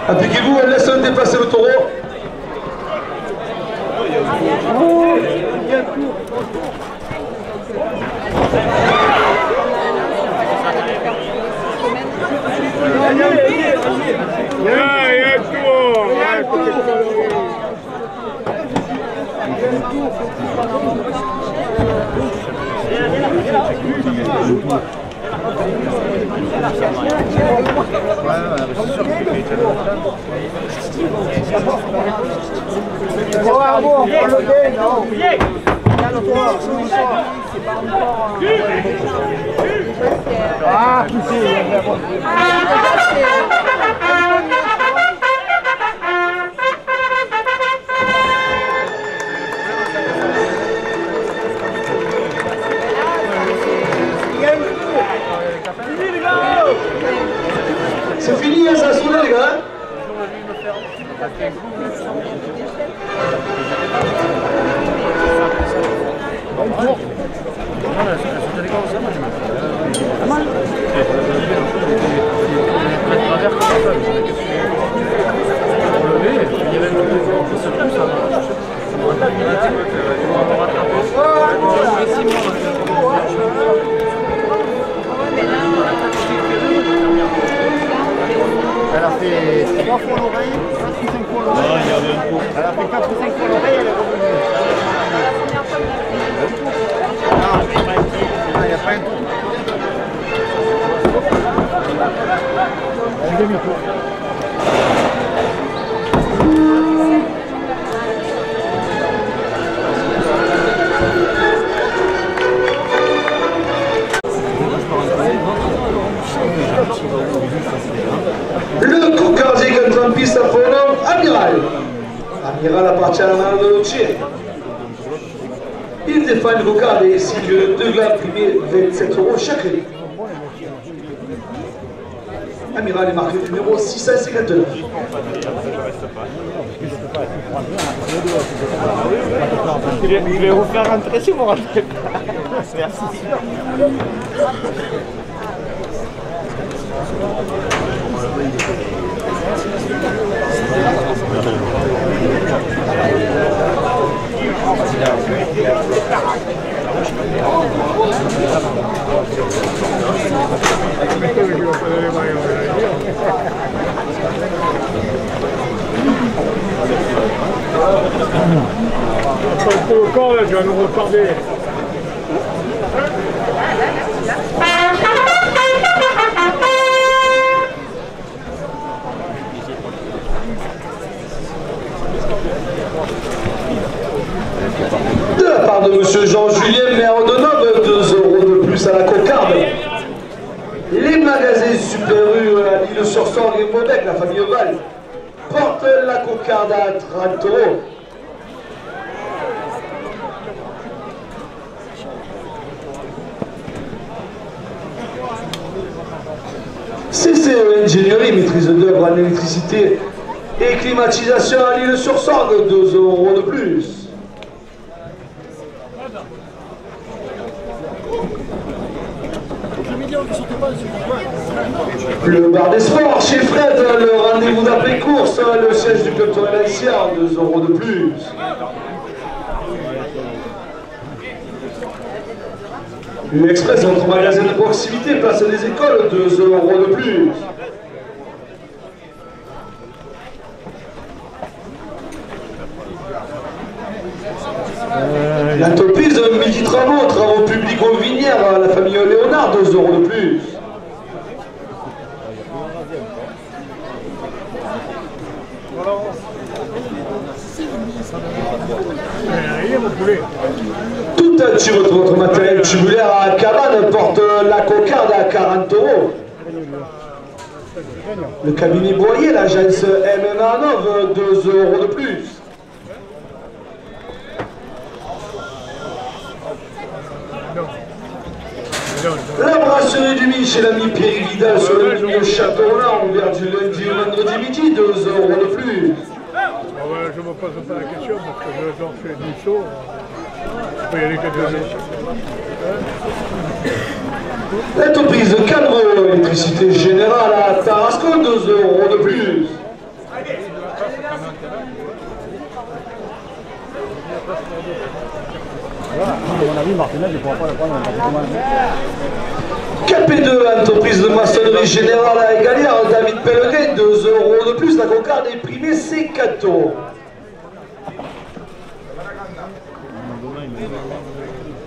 Appliquez-vous, elle laisse dépasser le taureau. C'est fini, hein, ça a sonné les gars. Elle a fait 3 fois l'oreille, 4 ou 5 fois l'oreille. Elle a fait 4 ou 5 fois l'oreille, elle est revenue. Ah, il n'y a pas un tour. Un demi-tour. Le Cocardier contre en piste à Follon, Amiral. Amiral appartient à la main de Lucier. Il défend le Cocardier et signe le 2 glaces primé 27 € chaque année. Amiral est marqué numéro 659. Je vais vous faire rentrer si vous rentrez pas. Merci. Pas le corps là, tu vas nous retarder. De la part de M. Jean-Julien, maire de Nove, 2 € de plus à la cocarde. Les magasins Super U à l'île-sur-Sorgue et Mobec, la famille Val, portent la cocarde à 30 €. CCE Ingénierie, maîtrise d'œuvre en électricité et climatisation à l'île-sur-Sorgue, 2 € de plus. Le bar des sports chez Fred, le rendez-vous d'après-course, le siège du club Torrent-Lancière, 2 € de plus. L'Express, notre magasin de proximité, place des écoles, 2 € de plus. L'entreprise Midi Travaux publics aux Vinières, la famille Léonard, 2 € de plus. Tout votre matériel tubulaire à cabane porte la cocarde à 40 €. Le cabinet Boyer, l'agence MMA Nove, 2 € de plus. La brasserie du Midi chez l'ami Pierre Vidal sur le ligne de Châteaulin, ouvert du lundi au vendredi midi, 2 € de plus. Bon, ben, je ne me pose pas la question parce que je dors chez Dussault. Je peux y aller quelques jours. L'entreprise Calvo, électricité générale à Tarascon, 2 € de plus. À mon avis, Martinez ne pourra pas le prendre. KP2, entreprise de maçonnerie générale à Égalière, David Pellegrin, 2 € de plus. La cocarde est primée, c'est 4 €.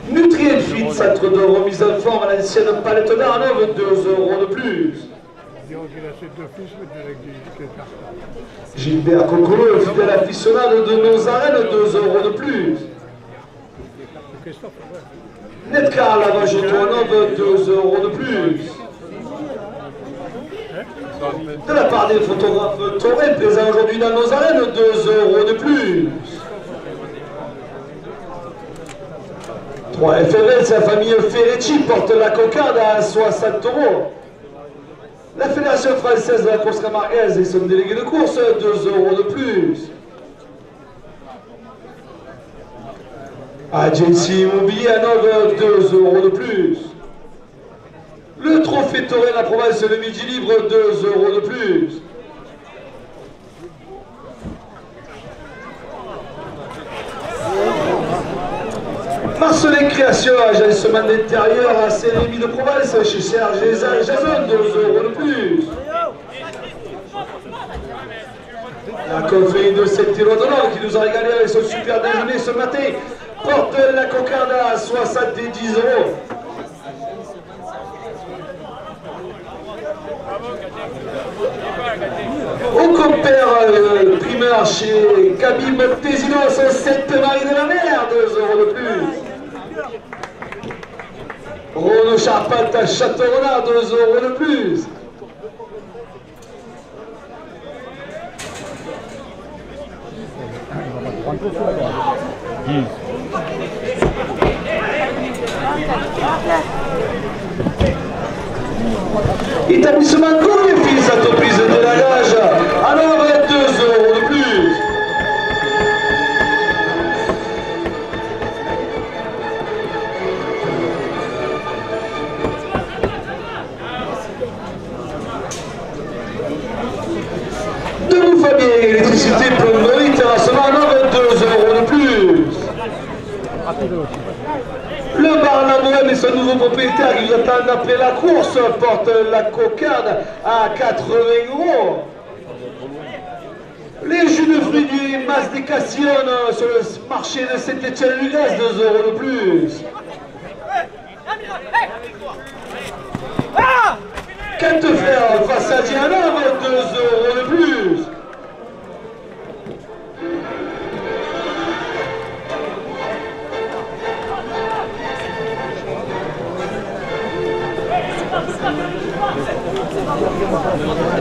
Nutrient Fit, centre de remise en forme à l'ancienne palette d'Arnov, 2 € de plus. Disons qu'il a ses 2 fils, mais de l'église. Gilbert Cocolo, fidèle aficionado de nos arènes, 2 € de plus. Netcar, lavage autonome, 2 € de plus. De la part des photographes Toré, présents aujourd'hui dans nos arènes, 2 € de plus. 3 FRS, la famille Ferretti porte la cocarde à 60 €. La Fédération française de la course camarguaise et son délégué de course, 2 € de plus. Agency Immobilier à Nove, 2 € de plus. Le trophée Toré de la province de Midi Libre, 2 € de plus. Marcelin Création, agencement d'intérieur à Saint-Rémy de Provence, chez Serge Jason, 2 € de plus. La confrérie de Saint-Éloi-de-Nord qui nous a régalé avec son super déjeuner ce matin porte la cocarde à 70 €. Au compère primeur chez Camille Montesinos, Sainte-Marie de la Mer, 2 € de plus. Renaud Charpente à Château-Renard, 2 € de plus. Établissement Gourmet Fils, entreprise de lagage, alors 2 € de plus. De nous Fabien, électricité, plomberie, terrassement, alors 2 € de plus. Le bar La Bohème et son nouveau propriétaire qui nous attend après la course porte la cocarde à 80 €. Les jus de fruits du Mas des Castillonnes sur le marché de Saint-Étienne-du-Gaz, 2 € de plus. Quintefer face à Dianov, 2 € de plus.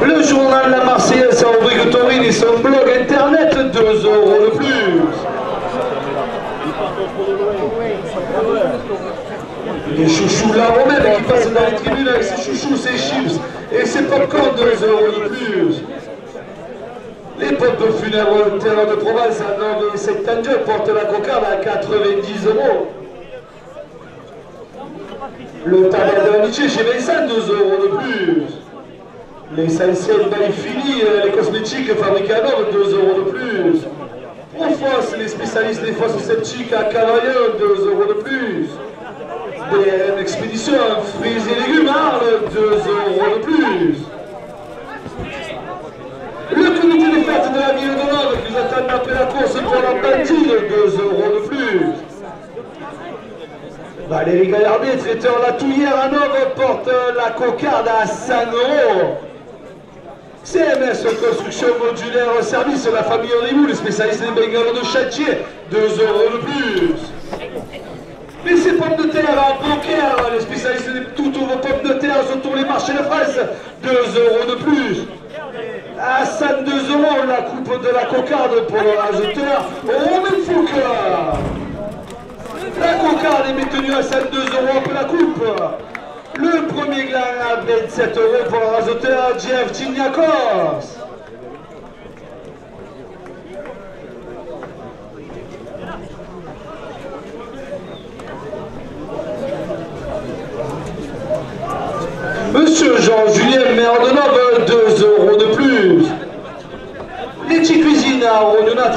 Le journal La Marseillaise en rubrique taurine et son blog internet, 2 € de plus. Les chouchous La Romaine qui passent dans les tribunes avec ses chouchous, ses chips et ses popcorn, 2 € de plus. Les pompes funèbres Terre de Provence à Nord et Septangelo portent la cocarde à 90 €. Le tabac de l'amitié chez Vincent, 2 € de plus. L'essentiel by Fini, les cosmétiques fabriqués à Nord, 2 € de plus. Profos, les spécialistes des fosses sceptiques à Cavaillon, 2 € de plus. BRM Expédition, fruits et légumes Arles, 2 € de plus. Le comité des fêtes de la ville de Nord qui nous attend après la course pour la Bantille, 2 € de plus. Valérie Gaillardet, traiteur La Touillère à Nove, porte la cocarde à 100 €. CMS Construction Modulaire Service, la famille Ribou, les spécialistes des bengales de Châtier, 2 € de plus. Mais ces pommes de terre à Beaucaire, les spécialistes des tout vos pommes de terre sur tous les marchés de France, 2 € de plus. À 102 € la coupe de la cocarde pour le rajouteur Romain Foucault. La cocarde est maintenue à 102 € après la coupe. Le premier gland à 27 € pour le rajouteur Jeff Gignacoz.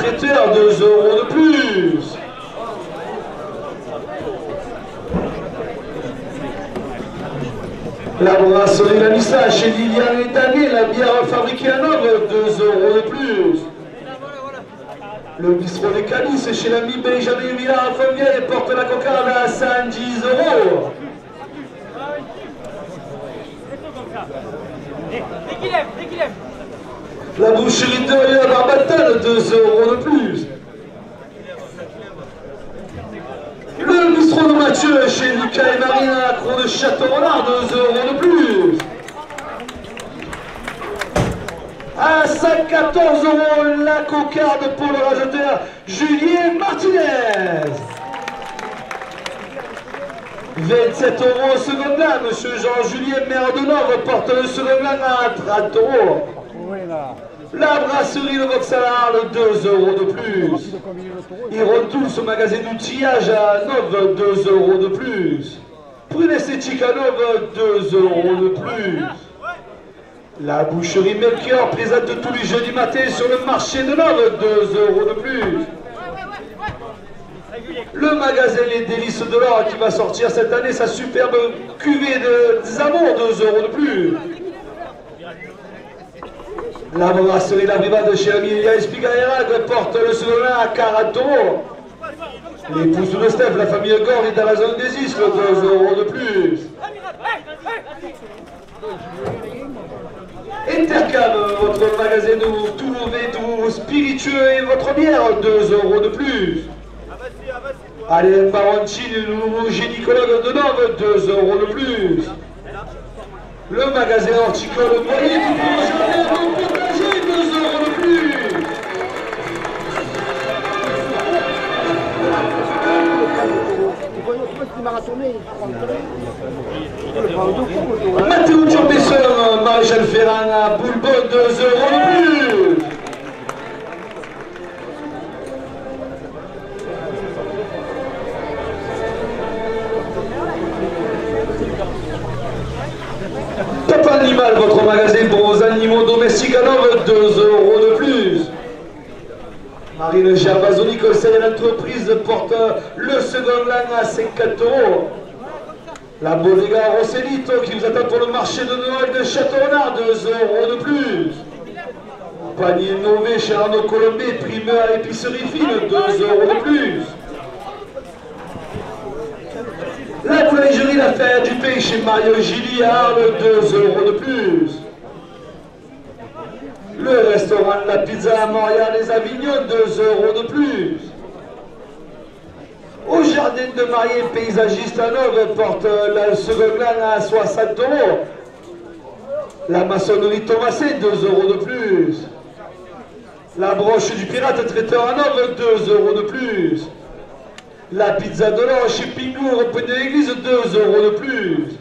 traiteur, 2 € de plus. La brasserie Lanissa chez Liliane et Dané, la bière fabriquée à Nove, 2 € de plus. Le bistrot des Calices chez l'ami Benjamin Villard à Fontvieille porte la cocarde à 110 €. La boucherie de Barbatane, 2 € de plus. Le bistrot de Mathieu chez Lucas et Marine à la Croix de Château-Renard, 2 € de plus. À 114 € la cocarde pour le rajoteur Julien Martinez. 27 € au second plan, monsieur Jean-Julien maire de Nove porte le second plan à 30 €. La brasserie de Vauxhall, 2 € de plus. Hirondous au magasin d'outillage à Nove, 2 € de plus. Prune esthétique à Nove, 2 € de plus. La boucherie Melchior présente tous les jeudis matin sur le marché de Nove, 2 € de plus. Le magasin Les Délices de l'Or qui va sortir cette année sa superbe cuvée des amours, 2 € de plus. La brasserie La Brivade chez Amelia Espigaïrac porte le second à 40 €. Les pousses de Steph, la famille Gore est dans la zone des Isles, 2 € de plus. Intercam, votre magasin de tous vos vins, tous vos spiritueux et votre bière, 2 € de plus. Alain Baroncini, le nouveau gynécologue de Nove, 2 € de plus. Le magasin horticole Boyer, tout pour le jardin, vous partagez, 2 € de plus. Mathéo Durbesson, Maréchal Ferrand à Boulbon, 2 € de plus. Top Animal, votre magasin pour vos animaux domestiques à Nove, 2 € de plus. Marine Gervasoni, conseil à l'entreprise, porte le second lang à 50 €. La Bodega Rosselito qui vous attend pour le marché de Noël de Château-Renard, 2 € de plus. Panier Nové chez Arnaud Colombé, primeur à épicerie fine, 2 € de plus. La boulangerie La Fête du Pays chez Mario Gilly à Arles, 2 € de plus. Le restaurant La Pizza à Montréal les Avignons, 2 € de plus. Au jardin de mariée paysagiste à Nove porte le second plan à 60 €. La maçonnerie Thomasin, 2 € de plus. La broche du pirate traiteur à Nove, 2 € de plus. La pizza de l'or chez Pingour au Pont de l'Église, 2 € de plus.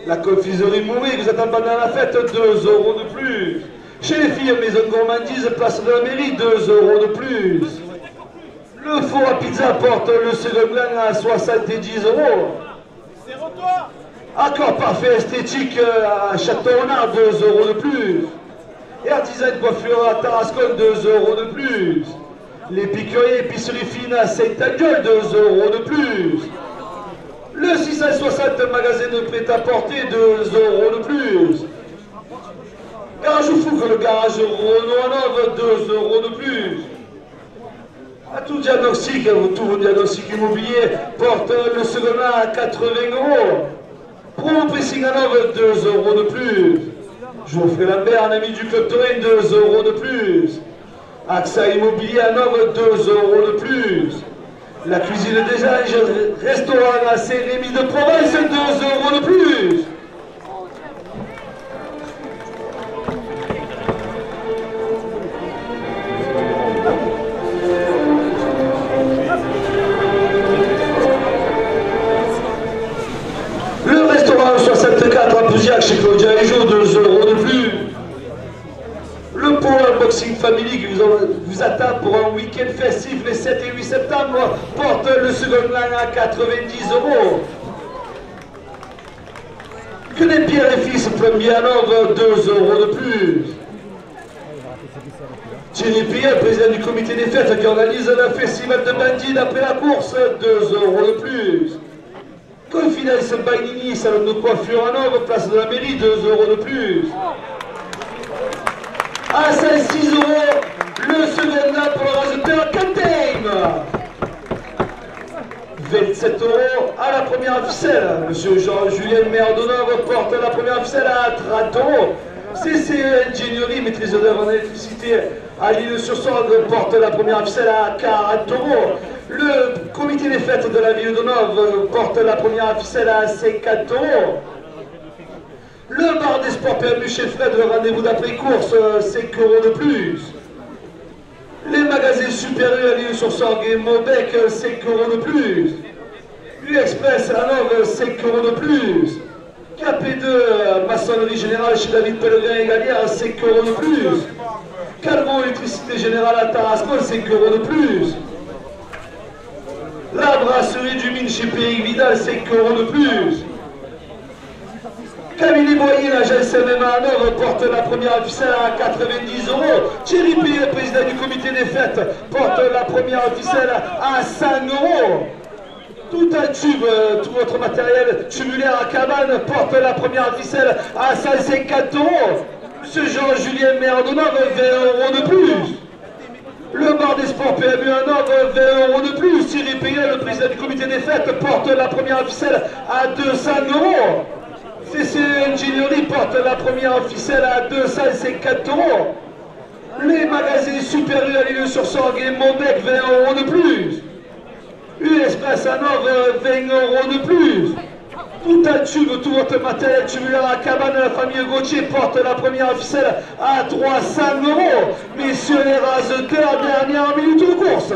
La confiserie Moury vous attend pendant la fête, 2 € de plus. Chez les filles Maison Gourmandise, place de la mairie, 2 € de plus. Le four à pizza porte le second plan à 70 €. Accord parfait esthétique à Château-Renard, 2 € de plus. Et artisan de coiffure à Tarascon, 2 € de plus. Les piqueriers épicerie fine à Saint-Agnol, 2 € de plus. Le 660 magasin de prêt-à-porter, 2 € de plus. Garage Fouque, le garage Renault à Nove, 2 € de plus. À tout diagnostic, tout vos diagnostics immobiliers porte le second à 80 €. Promo pressing à Nove, 2 € de plus. Geoffrey Lambert, un ami du club Terrain, 2 € de plus. AXA Immobilier à Nove, 2 € de plus. La cuisine des Anges, restaurant à Saint-Rémy de Provence, 2 € de plus. Le restaurant 64 à Pouziac chez Claudia et Jo, 2 € de plus. Le Power Boxing Family qui vous attend pour un week-end festif les 7 et 8 septembre porte le second plan à 90 €. Que des Pierre et Fils plombier à Nove, 2 € de plus. Thierry Pillet, président du comité des fêtes qui organise le festival de Bandine après la course, 2 € de plus. Confidence Bagnini, salon de coiffure en Hanovre, place de la mairie, 2 € de plus. À 106 €, le second là pour le raseteur Quentin. 27 € à la première ficelle. Monsieur Jean-Julien Maire d'Hanovre porte la première ficelle à 30 €. CCE Ingénierie, maîtrise d'œuvre en électricité à l'Île-sur-Sorgue porte la première ficelle à 40 €. Le comité des fêtes de la ville d'Hanovre porte la première ficelle à 50 €. Le bar des sports PMU chez Fred, le rendez-vous d'après-course, 5 € de plus. Les magasins supérieurs à l'Île-sur-Sorgue et Maubec, 5 € de plus. U-Express à Hanovre, 5 € de plus. KP2, maçonnerie générale chez David Pellegrin et Gallière, 5 € de plus. Calvo, électricité générale à Tarascon, 5 € de plus. La brasserie du Mine chez Péric Vidal, 5 € de plus. Camille Boyer, l'agence MMA à Hanovre, porte la première ficelle à 90 €. Thierry Pillet, président du comité des fêtes, porte la première ficelle à 100 €. Tout un tube, tout votre matériel tubulaire à cabane porte la première ficelle à 150 €. Monsieur Jean-Julien Maire d'Hanovre, 20 € de plus. Le bar des sports PMU à Hanovre, 20 € de plus. Thierry Pillet, le président du comité des fêtes, porte la première ficelle à 200 €. CCE Ingénierie porte la première ficelle à 250 €. Les magasins supérieurs à l'Île-sur-Sorgue et Maubec, 20 € de plus. U-Express à Hanovre, 20 € de plus. Tout un tube, tout votre matériel tubulaire à cabane, la famille Gauthier porte la première ficelle à 300 €. Messieurs les raseteurs, dernière minute de course.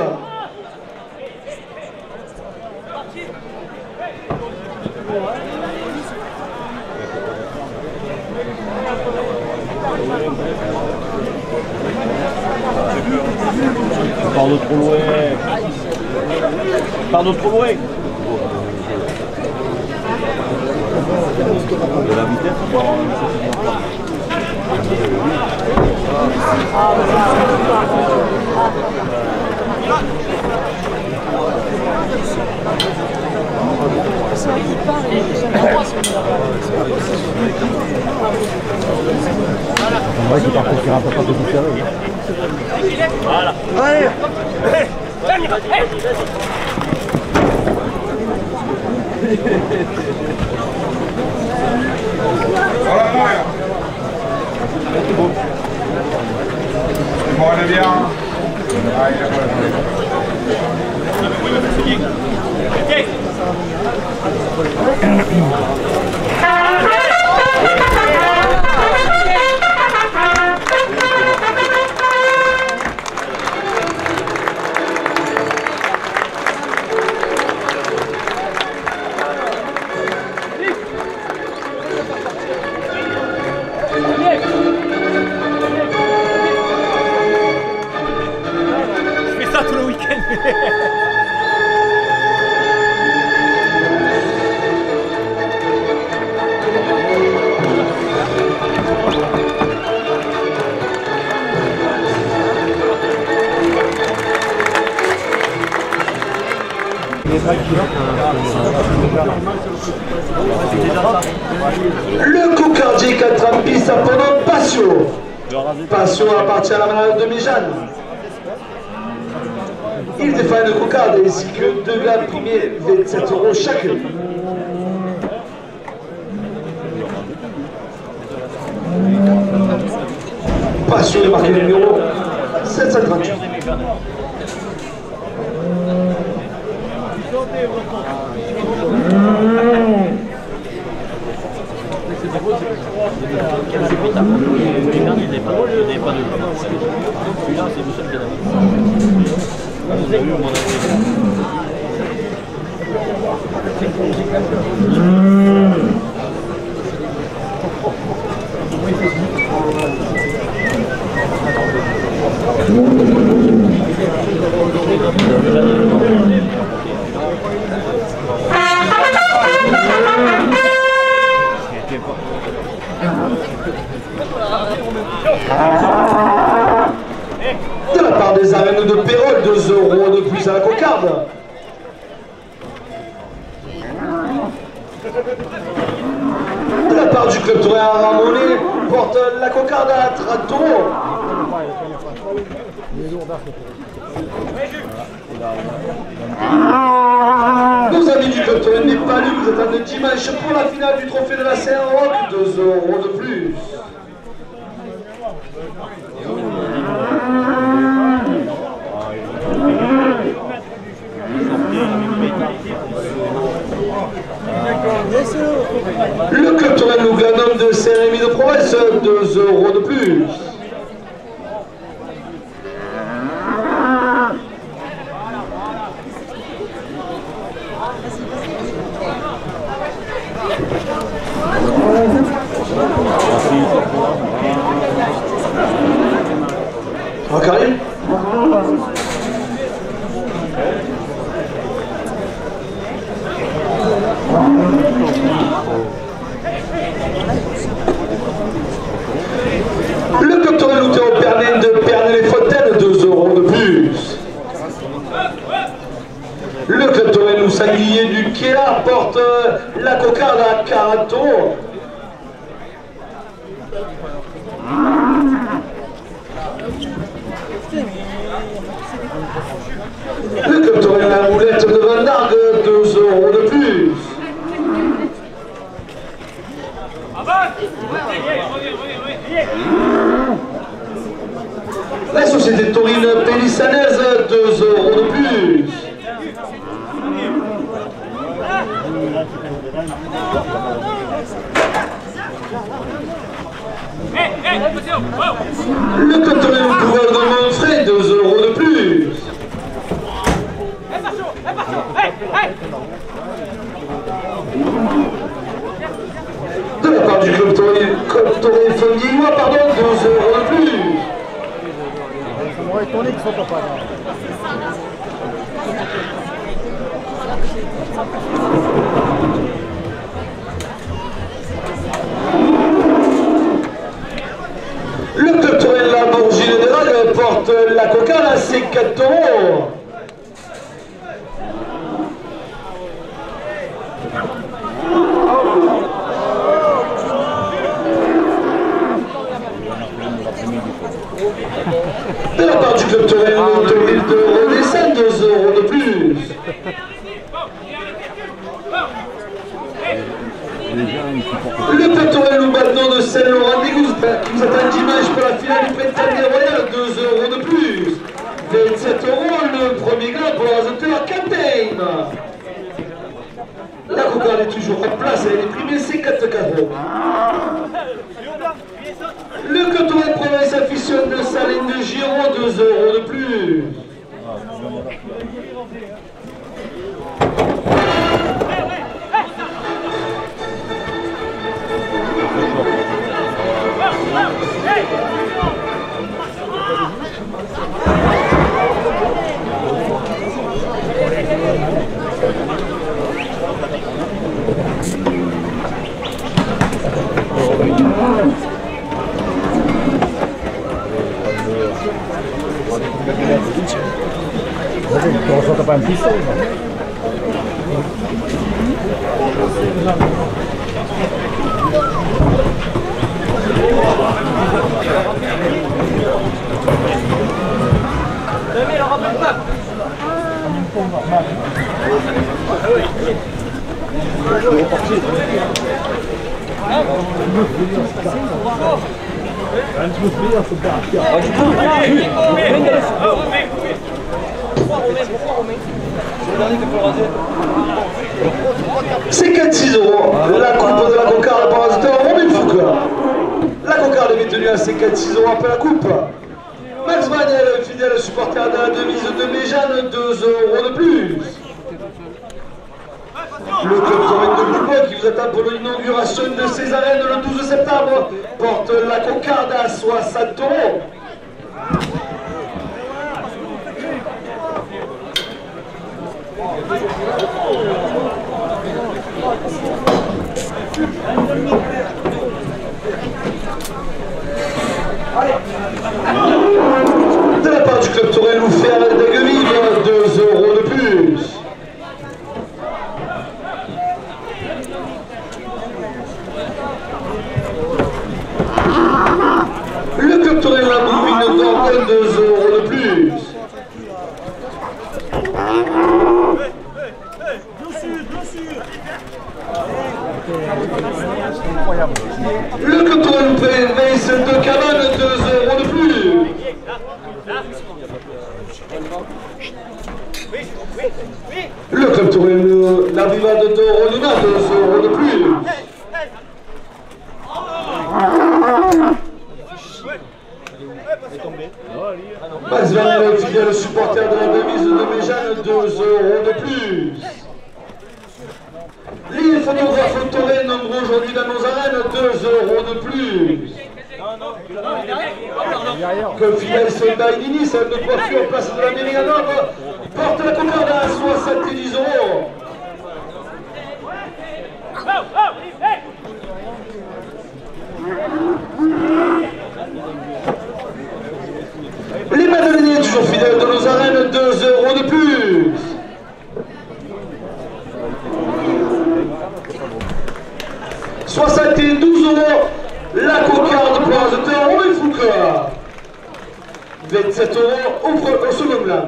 Part de trop loin. Part de trop loin. De la vitesse. On va qu'il part pour faire un peu pas plus serré. Voilà. Allez. Bon, on est bien. Je fais ça tout le week-end. Le coup cardiaque à Trampis à pendant Patio. Patio appartient à la malade de Méjeanne. Il défend une cocarde ainsi que 2 gars primés, 27 € chacun. Patio est marqué le numéro 738. Celui-là, c'est le seul qui a vous avez vu mon Hey! € de plus à la cocarde. De la part du club Touré à Ramonet, porte la cocarde à Tratoro. Nos amis du club Touré n'est pas lu, vous attendez dimanche pour la finale du trophée de la Saint-Roch, 2 € de plus. Le club Touré Louganom de Saint-Rémy de Provence, 2 € de plus. Ah, Karim? Le club Touré Louté au Pernet de Pernay-les-Fontaines, 2 € de plus. Le club Touré Lou Sanglier du Kéla porte la cocarde à Carato. Le club Touré la Moulette de Vendargue, 2 € de plus. La société taurine Pélissanaise, 2 € de plus. Le club Touré Pouvoir de Montfray, 2 € de plus. De la part du club Touré Fondilois, pardon, 2 € de plus. Ça m'aurait étonné qu'ils soient pas là. Le club Touré de la Bourg Général porte la cocarde à ses 4 €. De la part du club Touré de Renaissance, 2 € de plus. Le club Touré Loubadnon de Saint-Laurent-des-Gousses qui nous attend dimanche pour la finale du Pentané Royal, 2 € de plus. 27 € le premier gars pour le rasoteur Captain. La cocarde est toujours en place, elle est primée, c'est 4 €. Le club Touré de Provence afficionne de Saline de Giron, 2 € de plus. T'as pas un pistolet? C'est 4-6 €. La coupe de la cocarde par rasoteur Romain Foucault. La cocarde est détenue à ces 4-6 € après la coupe. Max Manel, fidèle supporter de la devise de Méjeanne, 2 € de plus. Le club Touré de Boulbois qui vous attend pour l'inauguration de ses arènes le 12 septembre porte la cocarde à 60 €. De la part du club Touré Loufer d'Aigueville, Le Coton PNVS de Cabane, 2 € de plus. Le Club Tourelle, la Vivade de Rolina, 2 € de plus. Max Vanel, fidèle supporter de la devise de Méjane, 2 € de plus. Les photographes Tourelle, nombreux aujourd'hui dans nos arènes, 2 € de plus. Que fidèle soldat Inini, salle de coiffure, place de la mairie à Nord, porte la cocarde à 70 €. Les Madeleiniers, toujours fidèles de nos arènes, 2 € de plus. « 72 € la cocarde pour Azoteur Romain Foucault. 27 € au second blanc.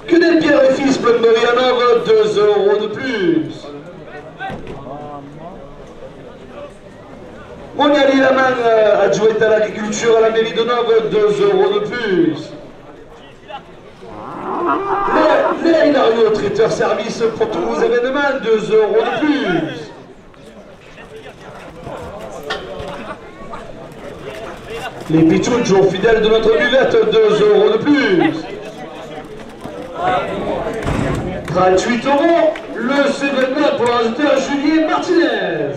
Que des pierres et fils plomberie à Nord, 2 € de plus. Moniali Laman, adjoint à l'agriculture à la mairie de Nove, 2 € de plus. Les Hilario, traiteur service pour tous les événements, 2 € de plus. Les Pichou, toujours fidèles de notre buvette, 2 € de plus. 38 € le 7 pour l'Azoteur Julien Martinez.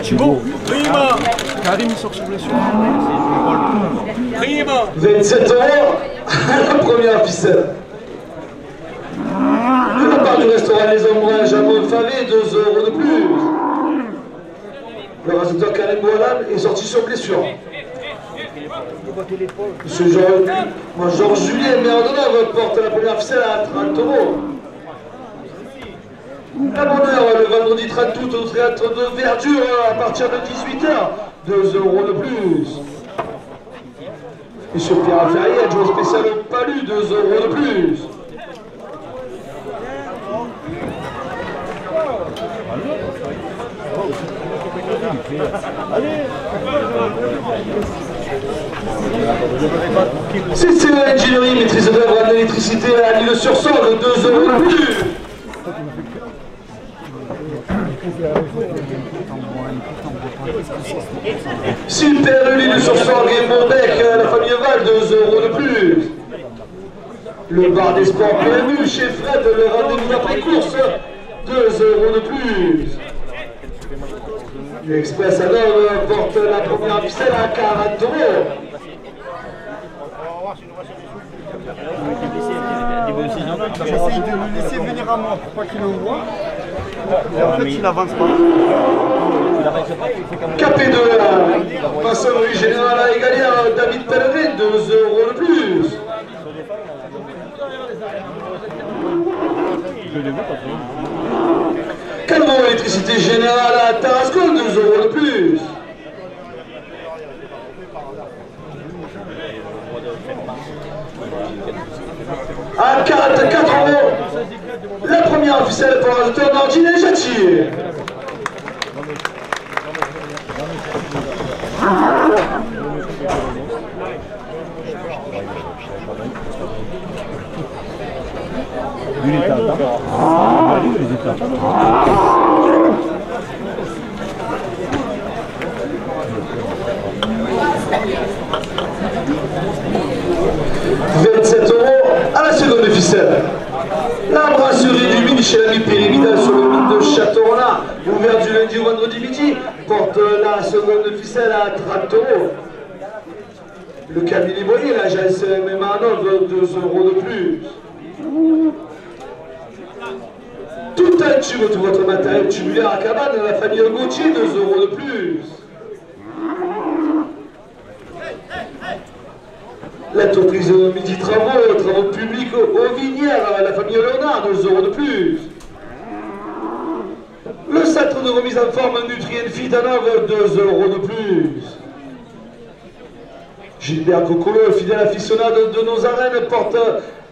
Thibaut, prima. Karim sort sur blessure. Prima. 27 € à la première ficelle. De la part du restaurant Les Ombrages à Montfavet, 2 € de plus. Le rasoteur Karim Boalan est sorti sur blessure. Monsieur Georges Julien, maire de Nove, porte la première ficelle à 30 €. La bonne heure, le vendredi 30 août au théâtre de Verdure à partir de 18 h, 2 € de plus. Monsieur Pierre Ferrier, adjoint spécial au Palu, 2 € de plus. CCE Ingénierie, maîtrise d'œuvre en électricité à l'île-sur-Sorgue, 2 € de plus. Super l'île sur Sorgue et Montbec, la famille Val, 2 € de plus. Le bar des sports PMU chez Fred, le rendez-vous après course, 2 € de plus. L'Express à Nord porte la première ficelle à 40 €. J'essaye de le laisser venir à moi pour pas qu'il le voit. Et en fait, il avance pas. Capé de la maçonnerie générale à Égalière, David Pellegrin, 2 € de plus. Calvo électricité générale à Tarascon, 2 € de plus. À 44 €, la première officielle pour l'auteur Nordine et Jati. à la seconde ficelle. La brasserie du mine chez l'ami Périmidal sur le mine de Château-Renard, ouvert du lundi au vendredi midi, porte la seconde ficelle à 30 €. Le cabinet Boyer, l'agence MMA Nov, 2 € de plus. Tout un tube, tout votre matériel tubulaire à cabane, la famille Gauthier, 2 € de plus. L'entreprise Midi Travaux publics aux Vinières, la famille Léonard, 2 € de plus. Le centre de remise en forme Nutrien Fit à Nov, 2 € de plus. Gilbert Cocolo, fidèle aficionado de nos arènes, porte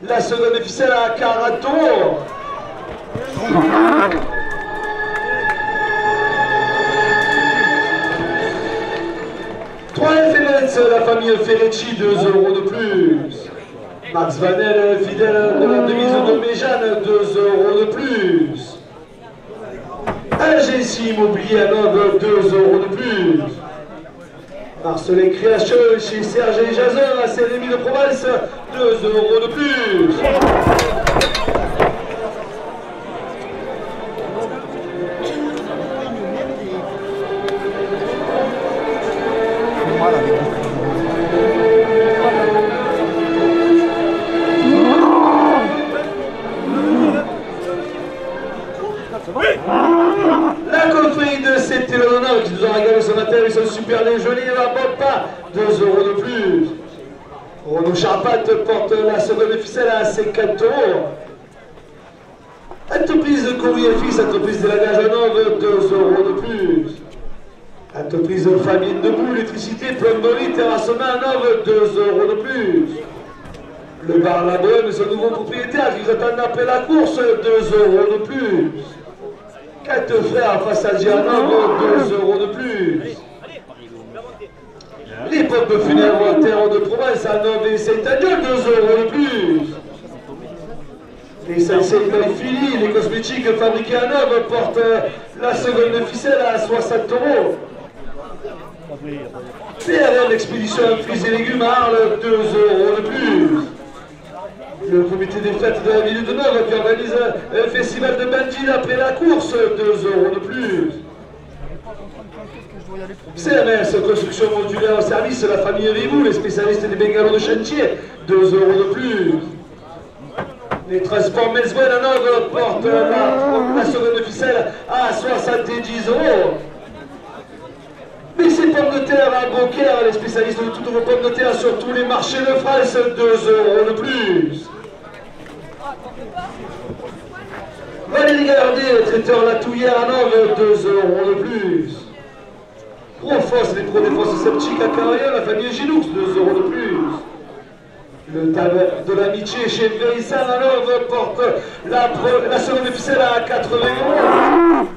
la seconde ficelle à 40 €. La famille Ferrecci, 2 € de plus. Max Vanel, fidèle de la devise de Méjeanne, 2 € de plus. Agency Immobilier à Nov, 2 € de plus. Marcelin Création chez Serge et Jason à Saint-Rémy de Provence, 2 € de plus. La confrérie de Saint-Élonard qui nous a régalé ce matin avec son super déjeuner, la bombe pas, 2 € de plus. Renaud Charpat porte la seconde ficelle à 50 €. Entreprise de courrier fixe, entreprise de langage à Nov, 2 € de plus. Entreprise de famille debout, électricité, plomberie, terrassement à Nov, 2 € de plus. Le bar La Bohème, son nouveau propriétaire qui vous attend d'après la course, 2 € de plus. 4 frères face à Gianov, 2 € de plus. Les pompes funèbres Terre de Provence à Nov et Saint-Agnol, 2 € de plus. Les Sensei Philly, les cosmétiques fabriqués à Nov portent la seconde ficelle à 60 €. PRL Expédition Fruits et Légumes à Arles, 2 € de plus. Le comité des fêtes de la ville de Nov qui organise un festival de bandits après la course, 2 € de plus. CMS, construction modulaire au service, la famille Ribou, les spécialistes des bengalos de chantier, 2 € de plus. Les transports Melswen à Nov portent la seconde ficelle à 70 €. Mais ces pommes de terre à Beaucaire, les spécialistes de toutes vos pommes de terre sur tous les marchés de France, 2 € de plus. Valérie Gallardet, traiteur La Touillère à Nov, 2 € de plus. Profos, les pro-défenses sceptiques à Carrière, la famille Ginoux, 2 € de plus. Le table de l'amitié chez Vérissan à Nov porte la seconde ficelle à 80 €.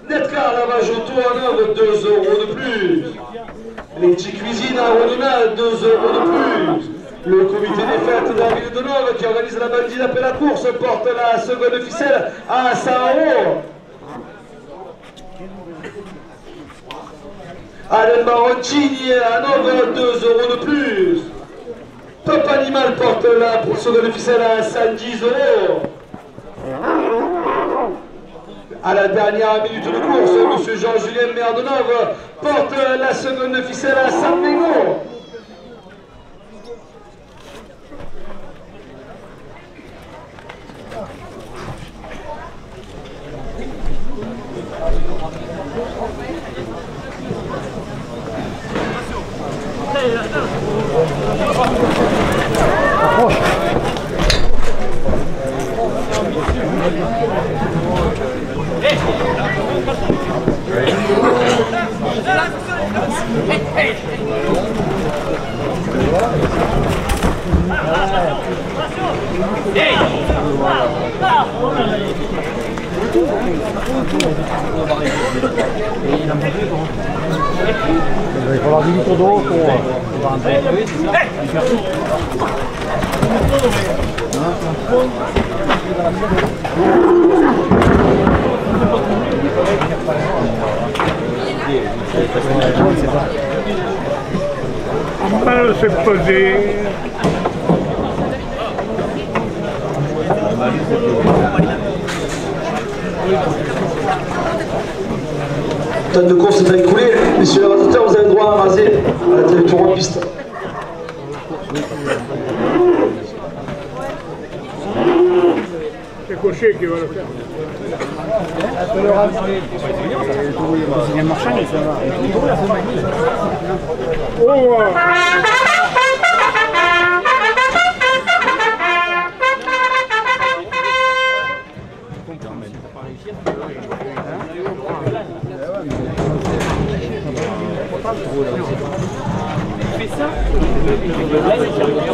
Netcar lavage auto à Nov, 2 € de plus. Les petites cuisines à Rodona, 2 € de plus. Le comité des fêtes de la ville de Nov qui organise la bandine après la course porte la seconde ficelle à 100 €. Alain Maroncini à Nov, 2 € de plus. Top Animal porte la seconde ficelle à 110 €. À la dernière minute de course, M. Jean-Julien Maire de Nov porte la seconde ficelle à 100 €. Il va falloir 10 litres d'eau pour rentrer. Mal se poser. Temps de course est écoulé. Messieurs les résultats, vous avez droit droit rasé à la territoire en piste. C'est Cocher qui va le faire. Oh,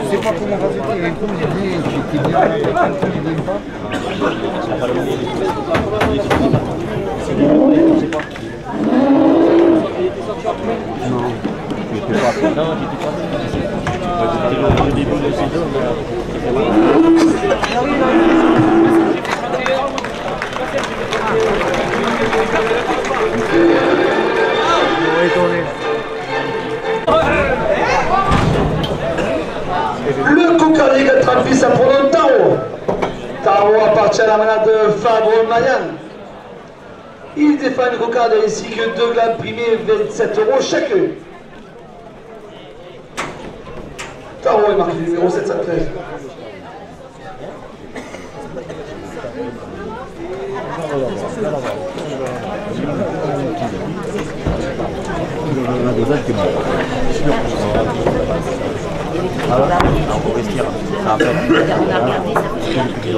C'est pas comment raconter, il y a un comédien qui est bien, quand il ne vient pas. Le Coca Ligue 30 ça prend le Taro. Taro appartient à la manade Fabre Mayan. Il défend une cocarde ainsi que deux glans primés 27 € chacun. Taro est marqué numéro 713. On peut investir. Ça rappelle. On a regardé, ça fait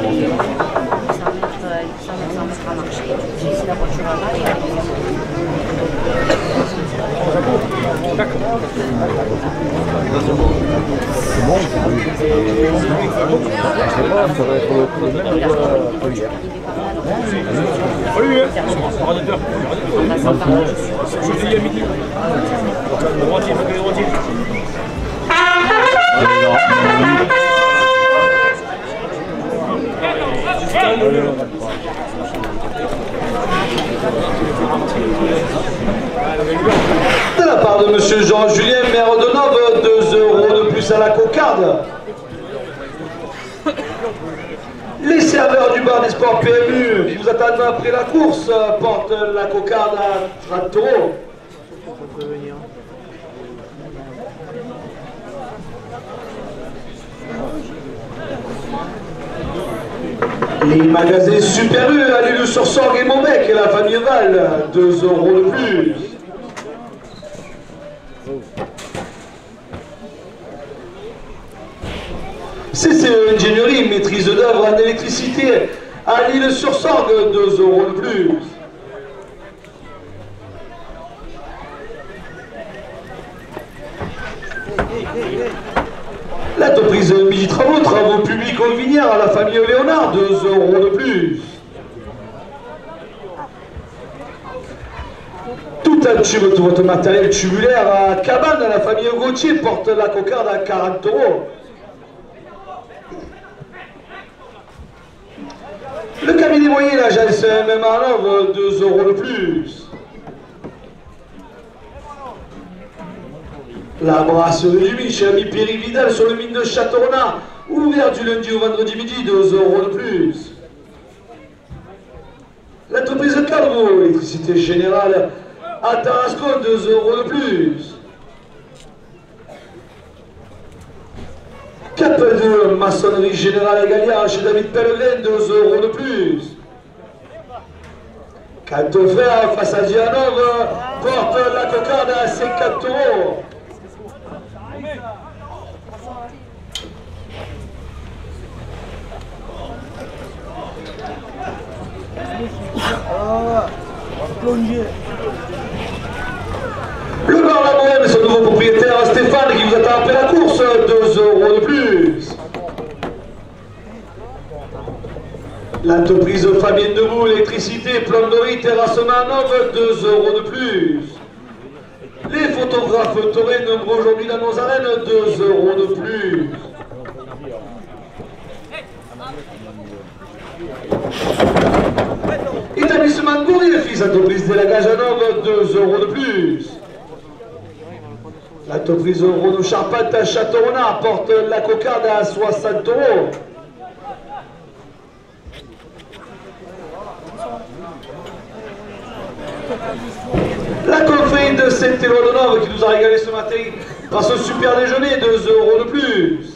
100 mètres à marcher. J'ai laissé la voiture là-bas et De la part de monsieur Jean-Julien, maire de Nove, 2 € de plus à la cocarde. Les serveurs du bar des sports PMU qui vous attendent après la course portent la cocarde à 30 €. Les magasins Super U à l'île sur Sorgue et Montbec et la famille Val, 2 € de plus. CCE Ingénierie, maîtrise d'œuvre en électricité à l'île sur Sorgue, 2 € de plus. L'entreprise Midi Travaux, travaux publics aux Vinières à la famille Léonard, 2 € de plus. Tout un tube de votre matériel tubulaire à Cabane à la famille Gauthier porte la cocarde à 40 €. Le cabinet moyen, l'agence MM Arlove, 2 € de plus. La brasserie du Mich, ami Péry Vidal sur le mine de Châteaurenard, ouvert du lundi au vendredi midi, 2 € de plus. L'entreprise Calvo, électricité générale à Tarascon, 2 € de plus. Cap de maçonnerie générale à Galliard chez David Pellegrin, 2 € de plus. Canto Frère face à Dianov porte la cocarde à 50 €. Le bar La Bohème et son nouveau propriétaire Stéphane qui vous attend après la course, 2 € de plus. L'entreprise Fabien Debout, électricité, plomberie, terrassement neuve, 2 € de plus. Les photographes Toré, nombreux aujourd'hui dans nos arènes, 2 € de plus. Établissement Gourrier, fils, entreprise Délagage à Nove, 2 € de plus. L'entreprise Renault Charpente à Châteaurenard porte la cocarde à 60 €. La confrérie de Saint-Éloi-de-Nove qui nous a régalé ce matin par ce super déjeuner, 2 € de plus.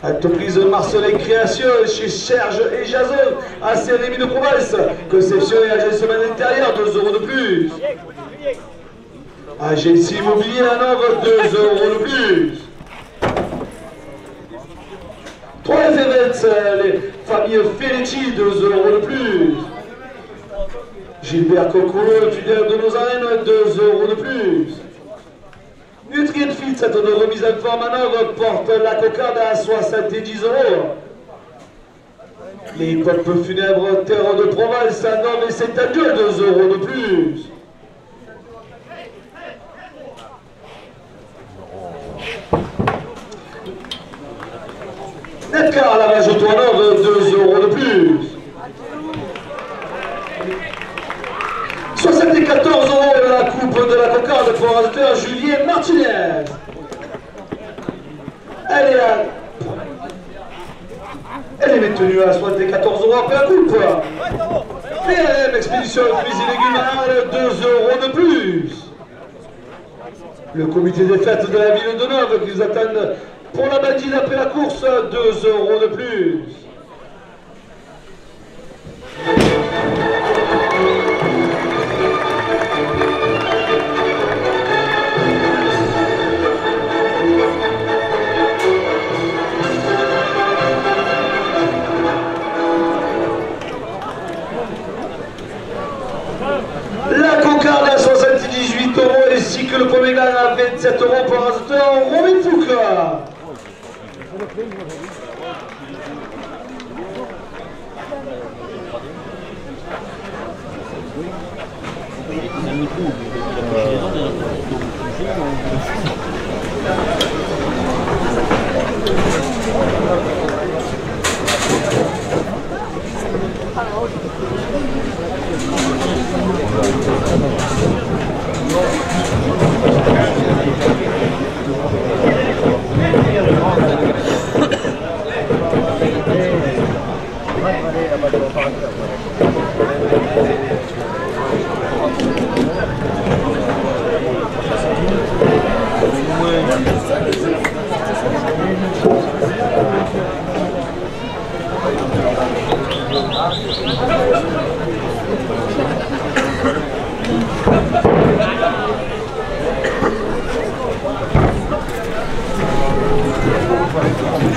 Entreprise Marcelin Création chez Serge et Jason à Saint-Rémy de Provence. Conception et agencement intérieur, 2 € de plus. Agence Immobilier à Nove, 2 € de plus. 3 Events, les familles Felici, 2 € de plus. Gilbert Cocollo, fidèle de nos arènes, 2 € de plus. Nutrient Fit, cette remise en forme à Nove, porte la cocarde à 70 €. Les pompes funèbres Terre de Provence à Nove et Saint-Adieu, 2 € de plus. Netcar, la Lavage Auto à Nove, 2 € de plus. 74 € la coupe de la cocarde pour l'amateur Julien Martinez. Elle est maintenue à 74 € après la coupe. PLM Expédition Fruits et Légumes, 2 € de plus. Le comité des fêtes de la ville de Nove qui nous attendent pour la badine après la course, 2 € de plus. La cocarde à 78 € ainsi que le premier gain à 27 € pour l'amateur Robin Foucault.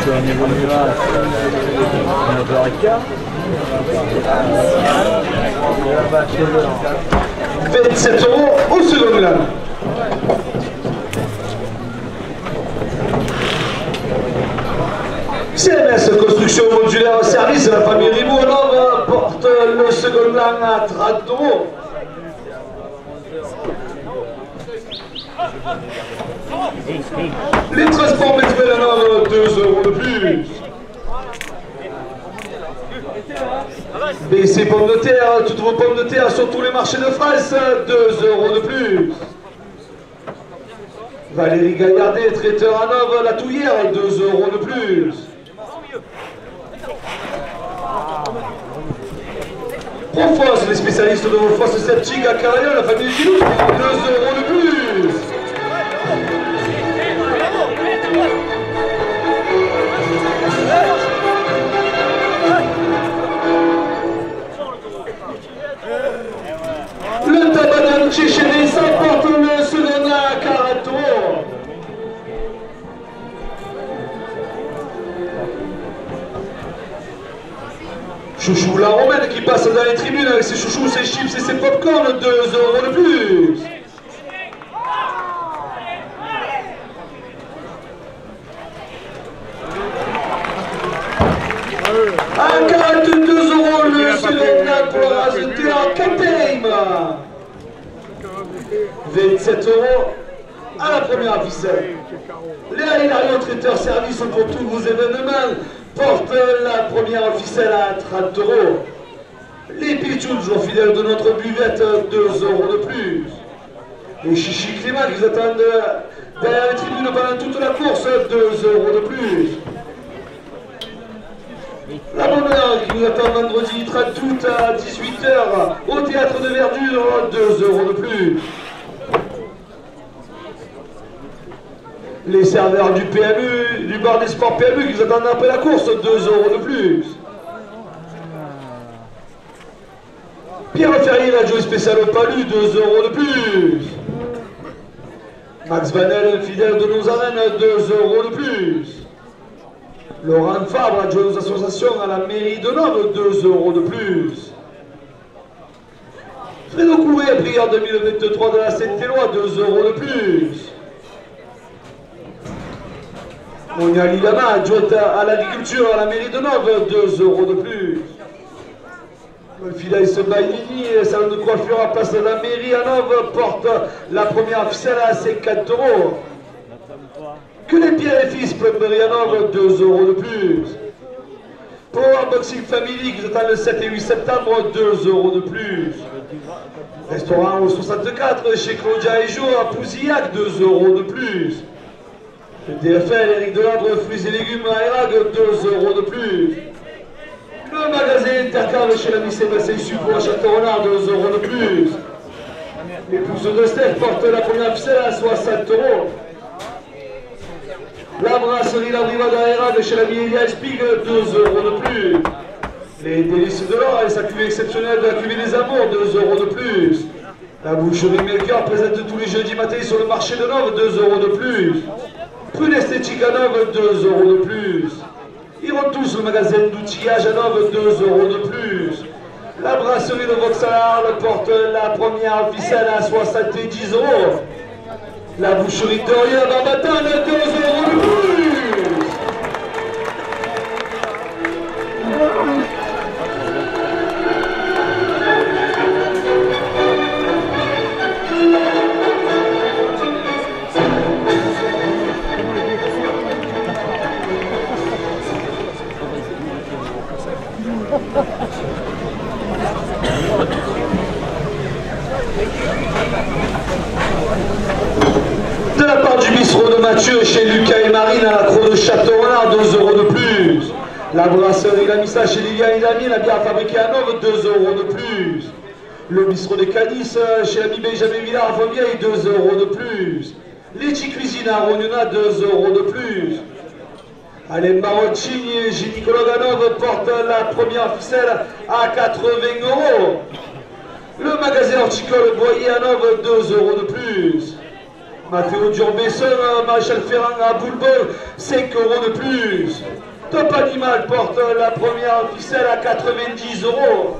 Un niveau de virage, 9h15. 27 € au second là. CMS Construction Modulaire Service, la famille Ribourg porte le second plan à 30 €. Les transports métro à Nove, 2 € de plus. BC Pommes de terre, toutes vos pommes de terre sur tous les marchés de France, 2 € de plus. Valérie Gaillardet, traiteur à Nove, la Touillère, 2 € de plus. Profos, les spécialistes de vos fosses sceptiques à Carrière, la famille Gilou, 2 € de plus. Le tabac de Tchéchéné s'emporte le second à 40 €. Chouchou la Romaine qui passe dans les tribunes avec ses chouchous, ses chips et ses popcorn, 2 € de plus. À 42 € le second là pour rajouter un Captain. 27 € à la première ficelle. Les Hilario Traiteur Service pour tous vos événements porte la première ficelle à 30 €. Les Pichous, toujours fidèles de notre buvette, 2 € de plus. Les Chichi Clément qui vous attendent derrière les tribunes pendant toute la course, 2 € de plus. La bonne heure qui nous attend vendredi 30 août à 18 h au théâtre de Verdure, 2 € de plus. Les serveurs du PMU, du bar des sports PMU qui vous attendent après la course, 2 € de plus. Pierre Ferrier, la joué spécial au Palu, 2 € de plus. Max Vanel, fidèle de nos arènes, 2 € de plus. Laurent Fabre, adjoint aux associations à la mairie de Nove, 2 € de plus. Fredo Couré, prière 2023 de la Sainte-Éloi, 2 € de plus. Monia Lilama, adjointe à l'agriculture à la mairie de Nove, 2 € de plus. Fidaïs Baïdini, salon de coiffure à place de la mairie à Nove, porte la première ficelle à 54 €. Que les Pierre et Fils, plomberie à Nove, 2 € de plus. Power Boxing Family qui vous attend le 7 et 8 septembre, 2 € de plus. Restaurant au 64 chez Claudia et Jo à Pouzillac, 2 € de plus. Le DFL, Éric Delabre, fruits et légumes à Erag, 2 € de plus. Le magasin Intercal chez l'ami Sébastien Sucre à Château-Renard, 2 € de plus. Les pousses de Steph portent la première ficelle à 60 €. La brasserie La Brivade à Erag chez l'ami Elias Pig, 2 € de plus. Les délices de l'or et sa cuvée exceptionnelle de la cuvée des amours, 2 € de plus. La boucherie Melchior présente tous les jeudis matin sur le marché de Nove, 2 € de plus. Prune esthétique à Nove, 2 € de plus. Iront tous le magasin d'outillage à Nove, 2 € de plus. La brasserie de Vauxhall porte la première ficelle à 70 €. La boucherie de Dorian à Barbatan, 2 € de plus. De la part du bistrot de Mathieu chez Lucas et Marine à la Croix de Château-Renard, 2 € de plus. La brasserie Lamissa chez Lilian et Damien, la bière fabriquée à Nove, 2 € de plus. Le bistrot de Cadiz chez l'ami Benjamin Villard à Fontvieille, 2 € de plus. Litchi Cuisine à Rognona, 2 € de plus. Alain Maroncini, gynécologue à Nove, porte la première ficelle à 80 €. Le magasin horticole Boyer à Nove, 2 € de plus. Mathéo Durbesson, Maréchal Ferrand à Boulbol, 5 € de plus. Top Animal porte la première ficelle à 90 €.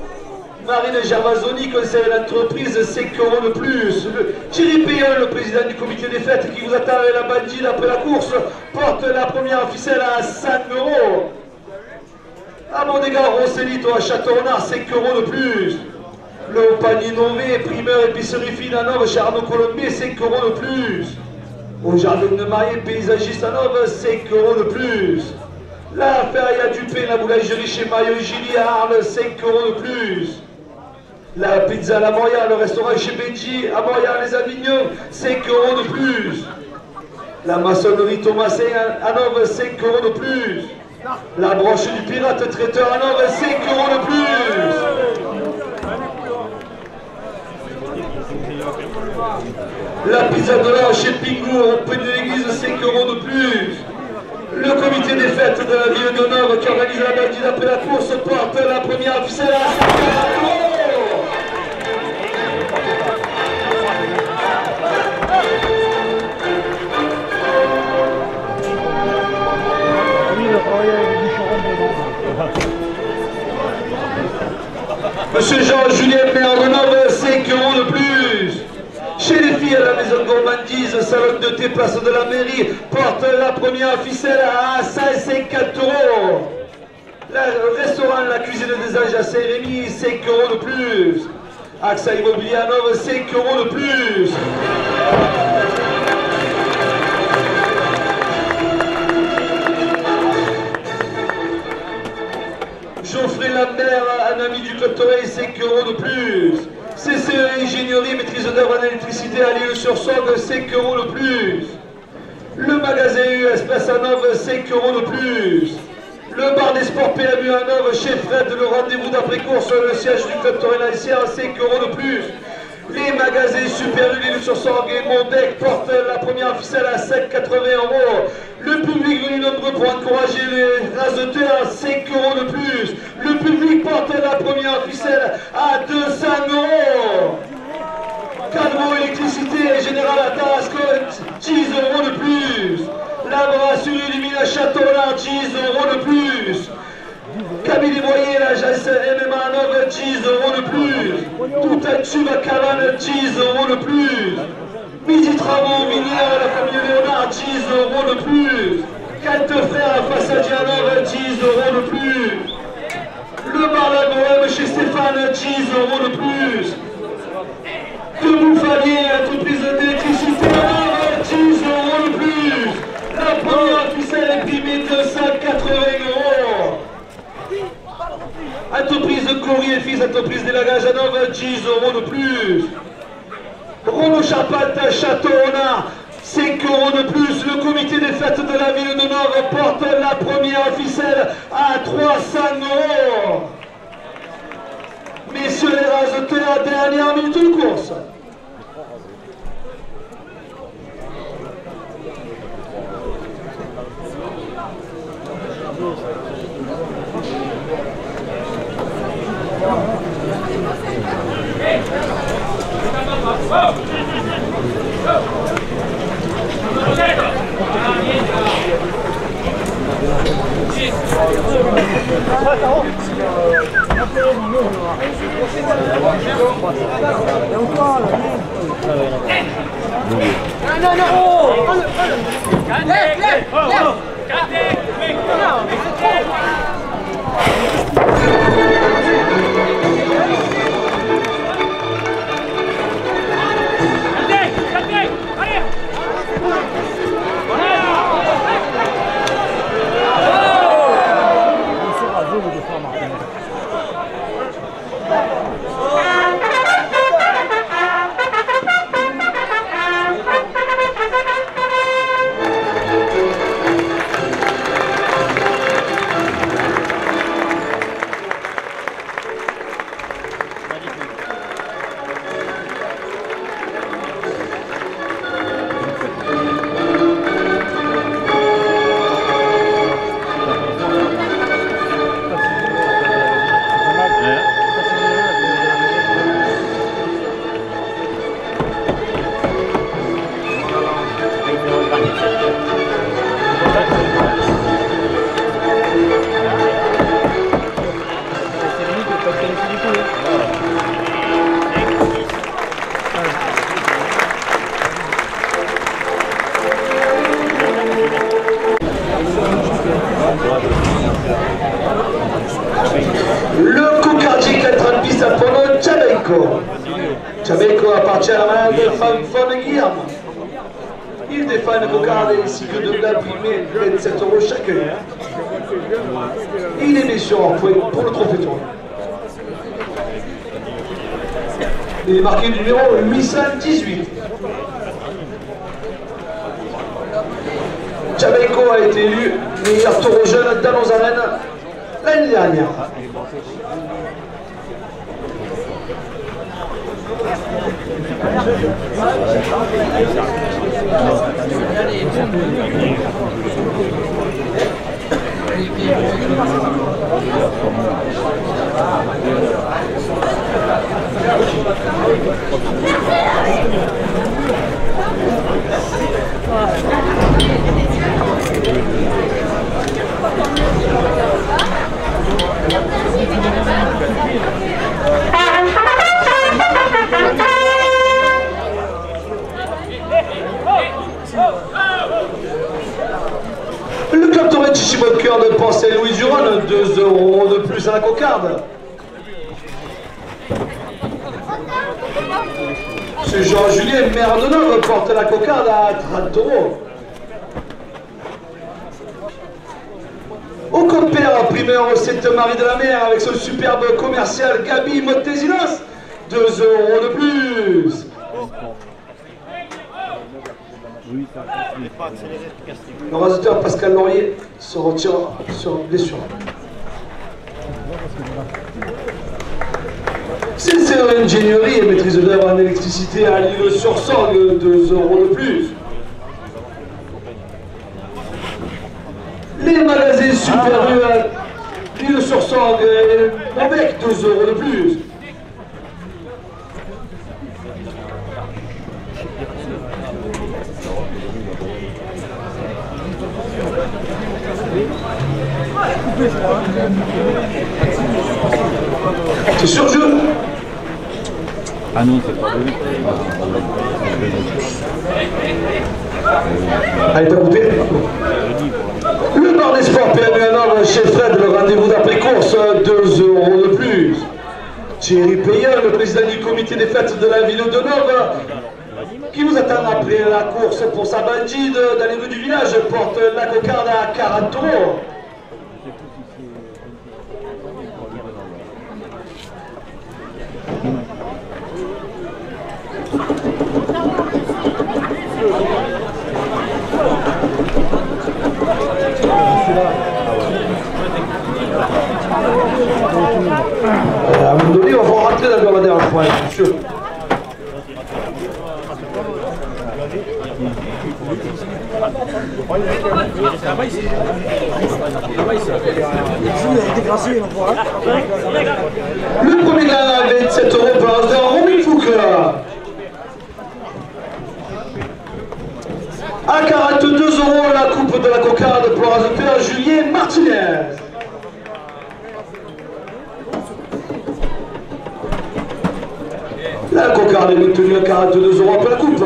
Marine Gervasoni, conseiller d'entreprise, 5 € de plus. Thierry Payon, le président du comité des fêtes qui vous attend avec la bandine après la course, porte la première ficelle à 100 €. À Mondégard, Rossellito à Château-Renard, 5 € de plus. Le panier Nové, primeur épicerie fine à Nove chez Arnaud Colombier, 5 € de plus. Au jardin de Marié, paysagiste à Nove, 5 € de plus. La Feria du Pain, la boulangerie chez Mario Gilly à Arles, 5 € de plus. La pizza à la Moya, le restaurant chez Benji à Moya les Avignons, 5 € de plus. La maçonnerie Thomasin à Nove, 5 € de plus. La broche du pirate traiteur à Nove, 5 € de plus. La pizza de l'or chez Pingou, au Pays de l'Église, 5 € de plus. Le comité des fêtes de la ville de Nove qui organise la bandine après la course porte la première ficelle à 50 €. Monsieur Jean-Julien Maire de Nove, 5 € de plus. Chez les filles à la maison de gourmandise, salon de thé, place de la mairie, porte la première ficelle à 150 €. Le restaurant La Cuisine des Anges à Saint-Rémy, 5 € de plus. AXA Immobilier à Nove, 5 € de plus. Geoffrey Lambert, un ami du Club Toreil, 5 € de plus. CCE Ingénierie, maîtrise d'œuvre en électricité à Lille-sur-Saône, 5 € de plus. Le magasin US Place à Nove, 5 € de plus. Le bar des sports PMU à Nove, chez Fred, le rendez-vous d'après-course, le siège du Club Toreil Lancière, 5 € de plus. Les magasins Super Lulu sur Sorgue et Mondec portent la première ficelle à 7,80 €. Le public venu nombreux pour encourager les raseteurs, 5 € de plus. Le public porte la première ficelle à 200 €. Calvo électricité générale à Tarascon, 10 € de plus. La brasserie Lumina Châteaulin, 10 € de plus. Camille Boyer, l'agence MMA Nove, 10 € de plus. Tout un tube à Cabane, 10 € de plus. Midi Travaux Minière, la famille Léonard, 10 € de plus. Quatre frères face à Dianov, 10 € de plus. Le bar La Bohème chez Stéphane, 10 € de plus. De Bouffalier, entreprise d'électricité, 10 € de plus. La première ficelle est primée 280 €. Entreprise de courrier fils, entreprise d'élagage à Nove, 10 € de plus. Renaud Charpente, Château-Renard, 5 € de plus. Le comité des fêtes de la ville de Nove porte la première ficelle à 300 €. Messieurs les raseteurs, dernière minute de course. Le coup cardiaque à 30 pistes à Pono, Tchabeiko. Tchabeiko appartient à la malade Von Guillaume. Il défend une cocarde ainsi que de la primée 27 € chacun. Il est mis sur un point pour le trophée tour. Il est marqué du numéro 818. Tchabeiko a été élu meilleur taureau jeune dans nos arènes l'année dernière. Le club Torre Chichibot-Cœur de Pensée Louis Duron, 2 € de plus à la cocarde. Ce Jean-Julien maire de Nove porte la cocarde à 30 €. Au compère primeur au Sainte-Marie de la Mer avec son superbe commercial Gabi Montesinos, 2 € de plus. Le raseteur Pascal Laurier se retire sur blessure. CCE Ingénierie et maîtrise d'œuvre en électricité à L'Isle-sur-Sorgue, 2 € de plus. Les magasins Super U à L'Isle-sur-Sorgue et Montbec, 2 € de plus. C'est sur jeu. Ah non, c'est pas vrai. Allez, t'as coupé. Le bar des sports PMU à Nord chez Fred, le rendez-vous d'après-course, 2 € de plus. Thierry Payen, le président du comité des fêtes de la ville de Nord, qui vous attend après la course pour sa bandide dans les rues du village, porte la cocarde à 40 €. À un moment donné, on va rentrer dans le Gabadère, je crois, je suis sûr. Le premier gagnant à 27 € pour l'instant, Romain Foucault. À 42 € la coupe de la cocarde pour l'instant, Julien Martinez. La cocarde est maintenue à 42 € pour la coupe.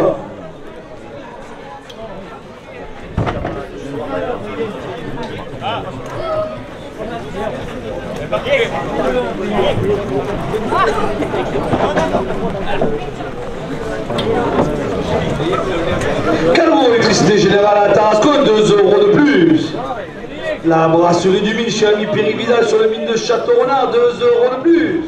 Calvo électricité générale à Tarascon, 2 € de plus. La brasserie du Mine chez Ami Pérividal sur le mine de Château-Renard, 2 € de plus.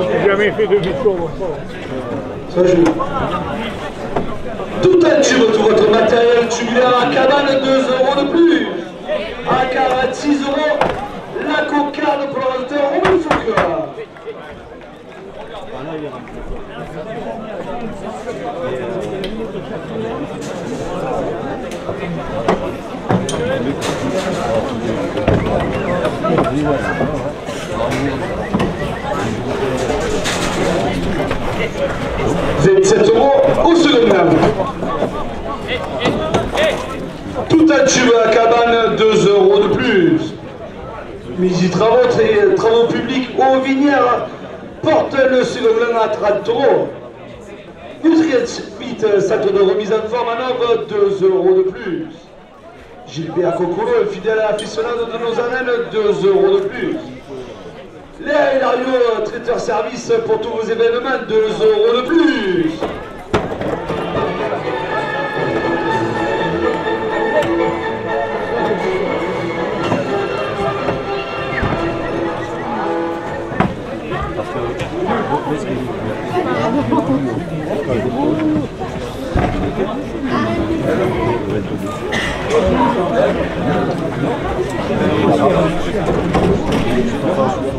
J'ai jamais fait de demi-tour. Ça joue. Tout un tube, tout votre matériel tubulaire à cabane, 2 € de plus. À 46 €, la cocarde pour le renteur Romain Foucault. « 27 € au second gamme. Tout un tube à cabane, 2 € de plus. Midi travaux publics aux Vinières porte le second gamme à 30 €. Nutrient centre de remise en forme à Nord, 2 € de plus. Gilbert Cocolo, fidèle aficionado de nos arènes, 2 € de plus. Léa Hilario, traiteur service pour tous vos événements, 2 € de plus.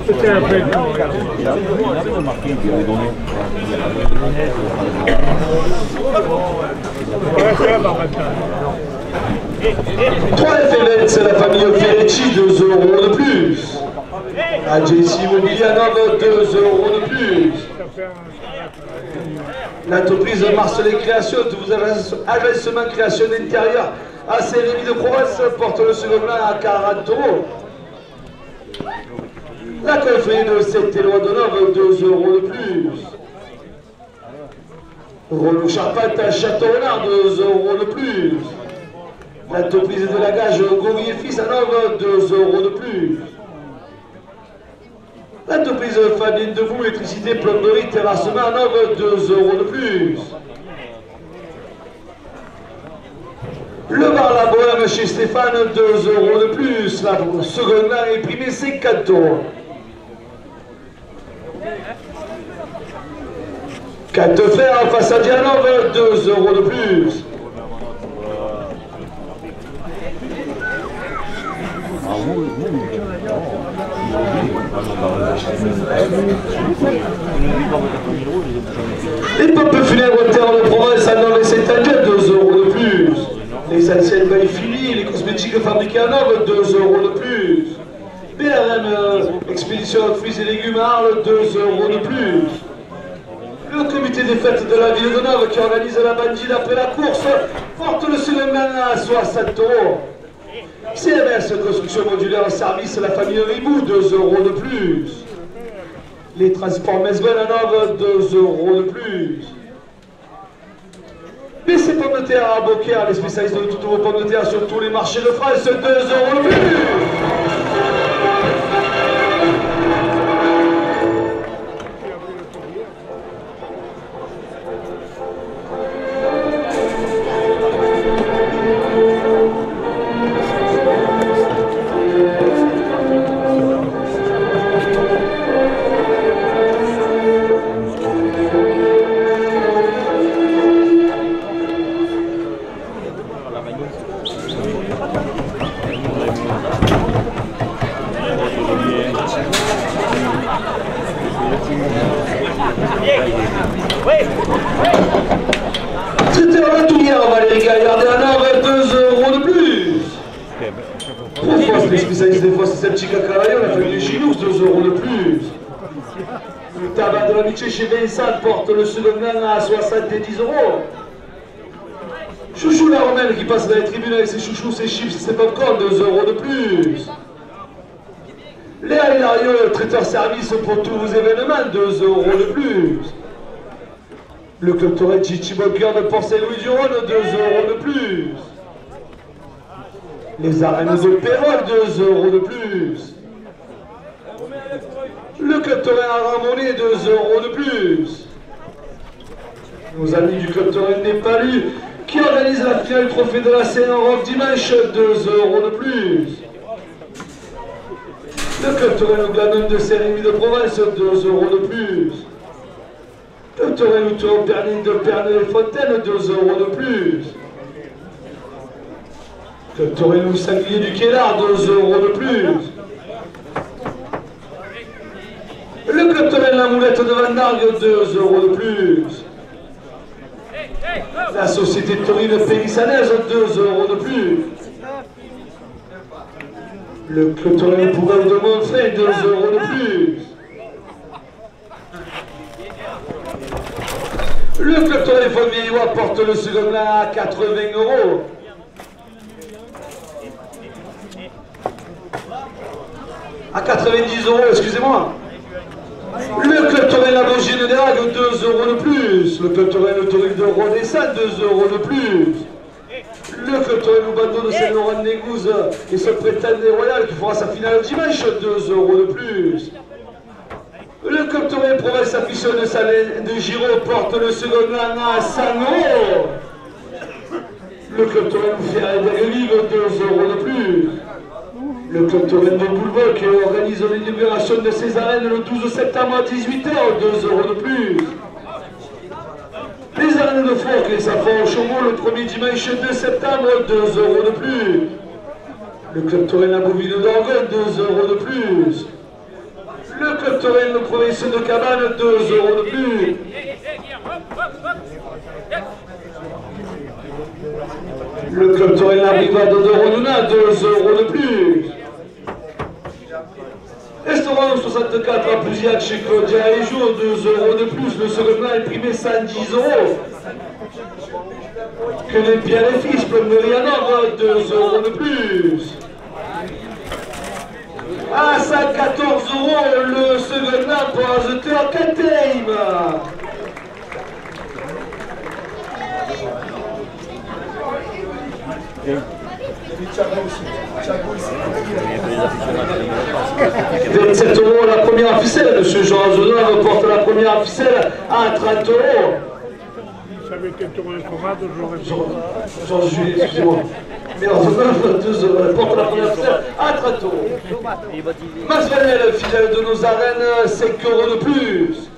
C'était un peu. Trois FML, c'est la famille Ferretti, 2 € de plus. AJC Immobilier à Nord, 2 € de plus. L'entreprise Marcelet Création, tous agencements création d'intérieur à Saint-Rémy de Provence, porte le second plan à 40 €. La confrérie de Saint-Éloi de Nord, 2 € de plus. Renault Charpente à Château-Renard, 2 € de plus. L'entreprise de la gage Goury et Fils à Nord, 2 € de plus. L'entreprise Fabien Debout, électricité, plomberie, terrassement à Nord, 2 € de plus. Le bar La Bohème chez Stéphane, 2 € de plus. La seconde main est primée, c'est 4 €. 4 fer face à Dianov, 2 € de plus. Les pompes funèbres Terre de Provence à Nov et Saint-Angèle, 2 € de plus. Les anciennes bailles finies, les cosmétiques fabriqués à Nov, 2 € de plus. BRM Expédition de fruits et légumes à Arles, 2 € de plus. Le comité des fêtes de la ville de Nov qui organise la bandide après la course porte le second à 60 €. CMS Construction Modulaire Service la famille Ribou, 2 € de plus. Les transports Mesbel à Nov, 2 € de plus. BC Pommes de terre à Beaucaire, les spécialistes de toutes vos pommes de terre sur tous les marchés de France, 2 € de plus. Traiteur Latouillère, Valérie Gaillard à Nov, 2 € de plus. Profoss, les spécialistes des fosses septiques à Cavaillon, la famille Chinoux, 2 € de plus. Le tabac de l'amitié chez Vincent porte le second gain à 70 €. Chouchou la Romaine qui passe dans les tribunes avec ses chouchous, ses chips, ses popcorn, 2 € de plus. Léa Hilario, traiteur service pour tous vos événements, 2 € de plus. Le club Tourette Chichi Bocker de Port-Saint-Louis du Rhône, 2 € de plus. Les arènes de Pérol, 2 € de plus. Le club Tourette à Ramonet, 2 € de plus. Nos amis du club Tourette des Palus qui organise la finale du trophée de la Seine en Europe dimanche, 2 € de plus. Le club Tourelle au Glanon de Saint-Rémy de Provence, 2 € de plus. Le Tourelle au Tour Pernille de Pernay-les-Fontaines, 2 € de plus. Le Tourelle au Sanglier du Quélard, 2 € de plus. Le club Tourelle la Moulette de Van Dargue, 2 € de plus. La société taurine Périssanaise, 2 € de plus. Le club Tourelle Bourreau de Montfray, 2 € de plus. Le club Tourelle Fontvieillois porte le second là à 80 €. À 90 €, excusez-moi. Le club Tourelle La Bogine des Ragues, 2 € de plus. Le club Tourelle Tourelle de Rodessin, 2 € de plus. Le club Tourelle Bandeau de Saint-Laurent-de-Négouze et son prétendant royal qui fera sa finale dimanche, 2 € de plus. Le club Tourelle Provence Affichon de Giraud porte le second rang à 100 €. Le club Tourelle Ferré d'Aguevigue, 2 € de plus. Le club Tourelle de Boulevard qui organise l'inauguration de ses arènes le 12 septembre à 18 h, 2 € de plus. Les arènes de Fourques et Safran au Chaumont le 1er dimanche 2 septembre, 2 € de plus. Le club Tourelle à Beauville d'Orgue, 2 € de plus. Le club Tourelle de province de Cabane, 2 € de plus. Le club Tourelle la Brigade de Rodona, 2 € de plus. Restaurant 64 à Pouziac chez Claudia et Jour, 2 € de plus. Le second plat est primé 110 €. Que les Pierre et Fils, plomberie à Nord, 2 € de plus. À 114 € le second plat pour Azoteur Kateim. « 27 € la première ficelle, M. Jean Azonov porte la première ficelle à 30 €. ça avait été tourné commande, j'aurais pu. Jean-Jules, excusez-moi. Meilleur de 9, 2 porte la première officielle à Trato. Max Vanel, fidèle de nos arènes, 5 € de plus.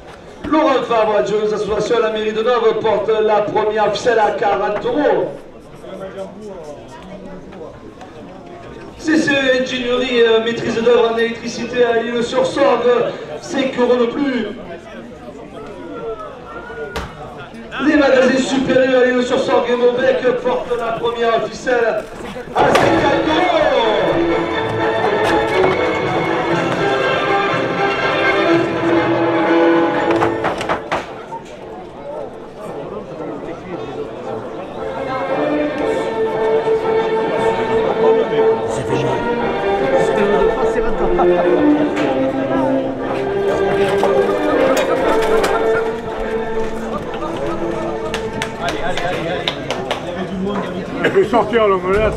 Laurent Fabre, adjoint aux associations à la mairie de Nove, porte la première officielle à 40 €. CC Ingénierie, maîtrise d'œuvre en électricité à l'île-sur-Sorgue, 5 € de plus. Les magasins supérieurs à l'île-sur-Sorgue et Maubec portent la première officielle à 50 €. Elle peut sortir l'omelette.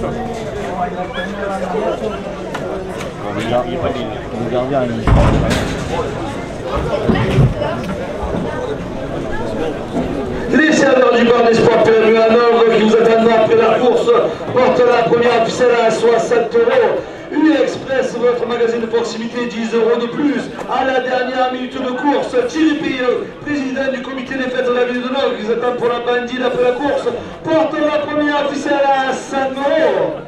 Les serveurs du bar d'espoir PMU à Nove qui vous attendent après la course portent la première officielle à 60 €. UE Express, votre magasin de proximité, 10 € de plus. À la dernière minute de course, Thierry Payeux, président du comité des fêtes de la ville de Nove, qui vous attend pour la bandide après la course, porte la première officielle à 100 €.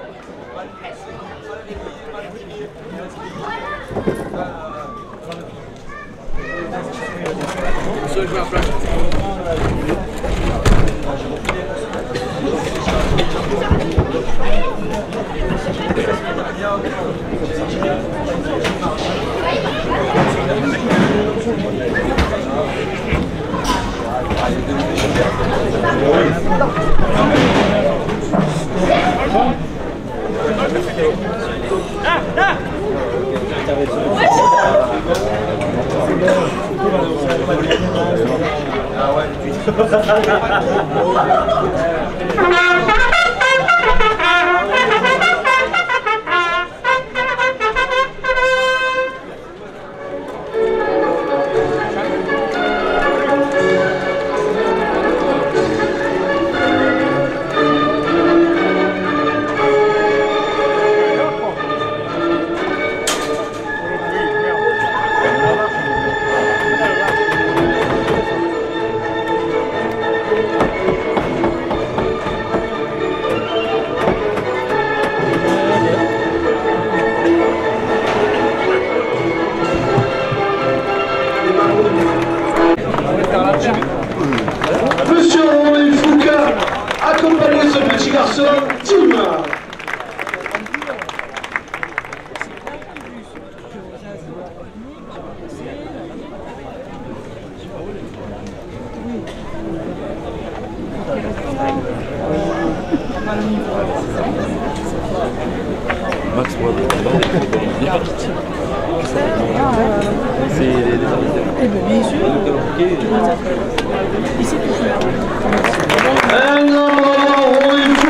Monsieur Romain Foucault, accompagnez ce petit garçon, Tim. Max, ouais, c'est les bien sûr. Un homme,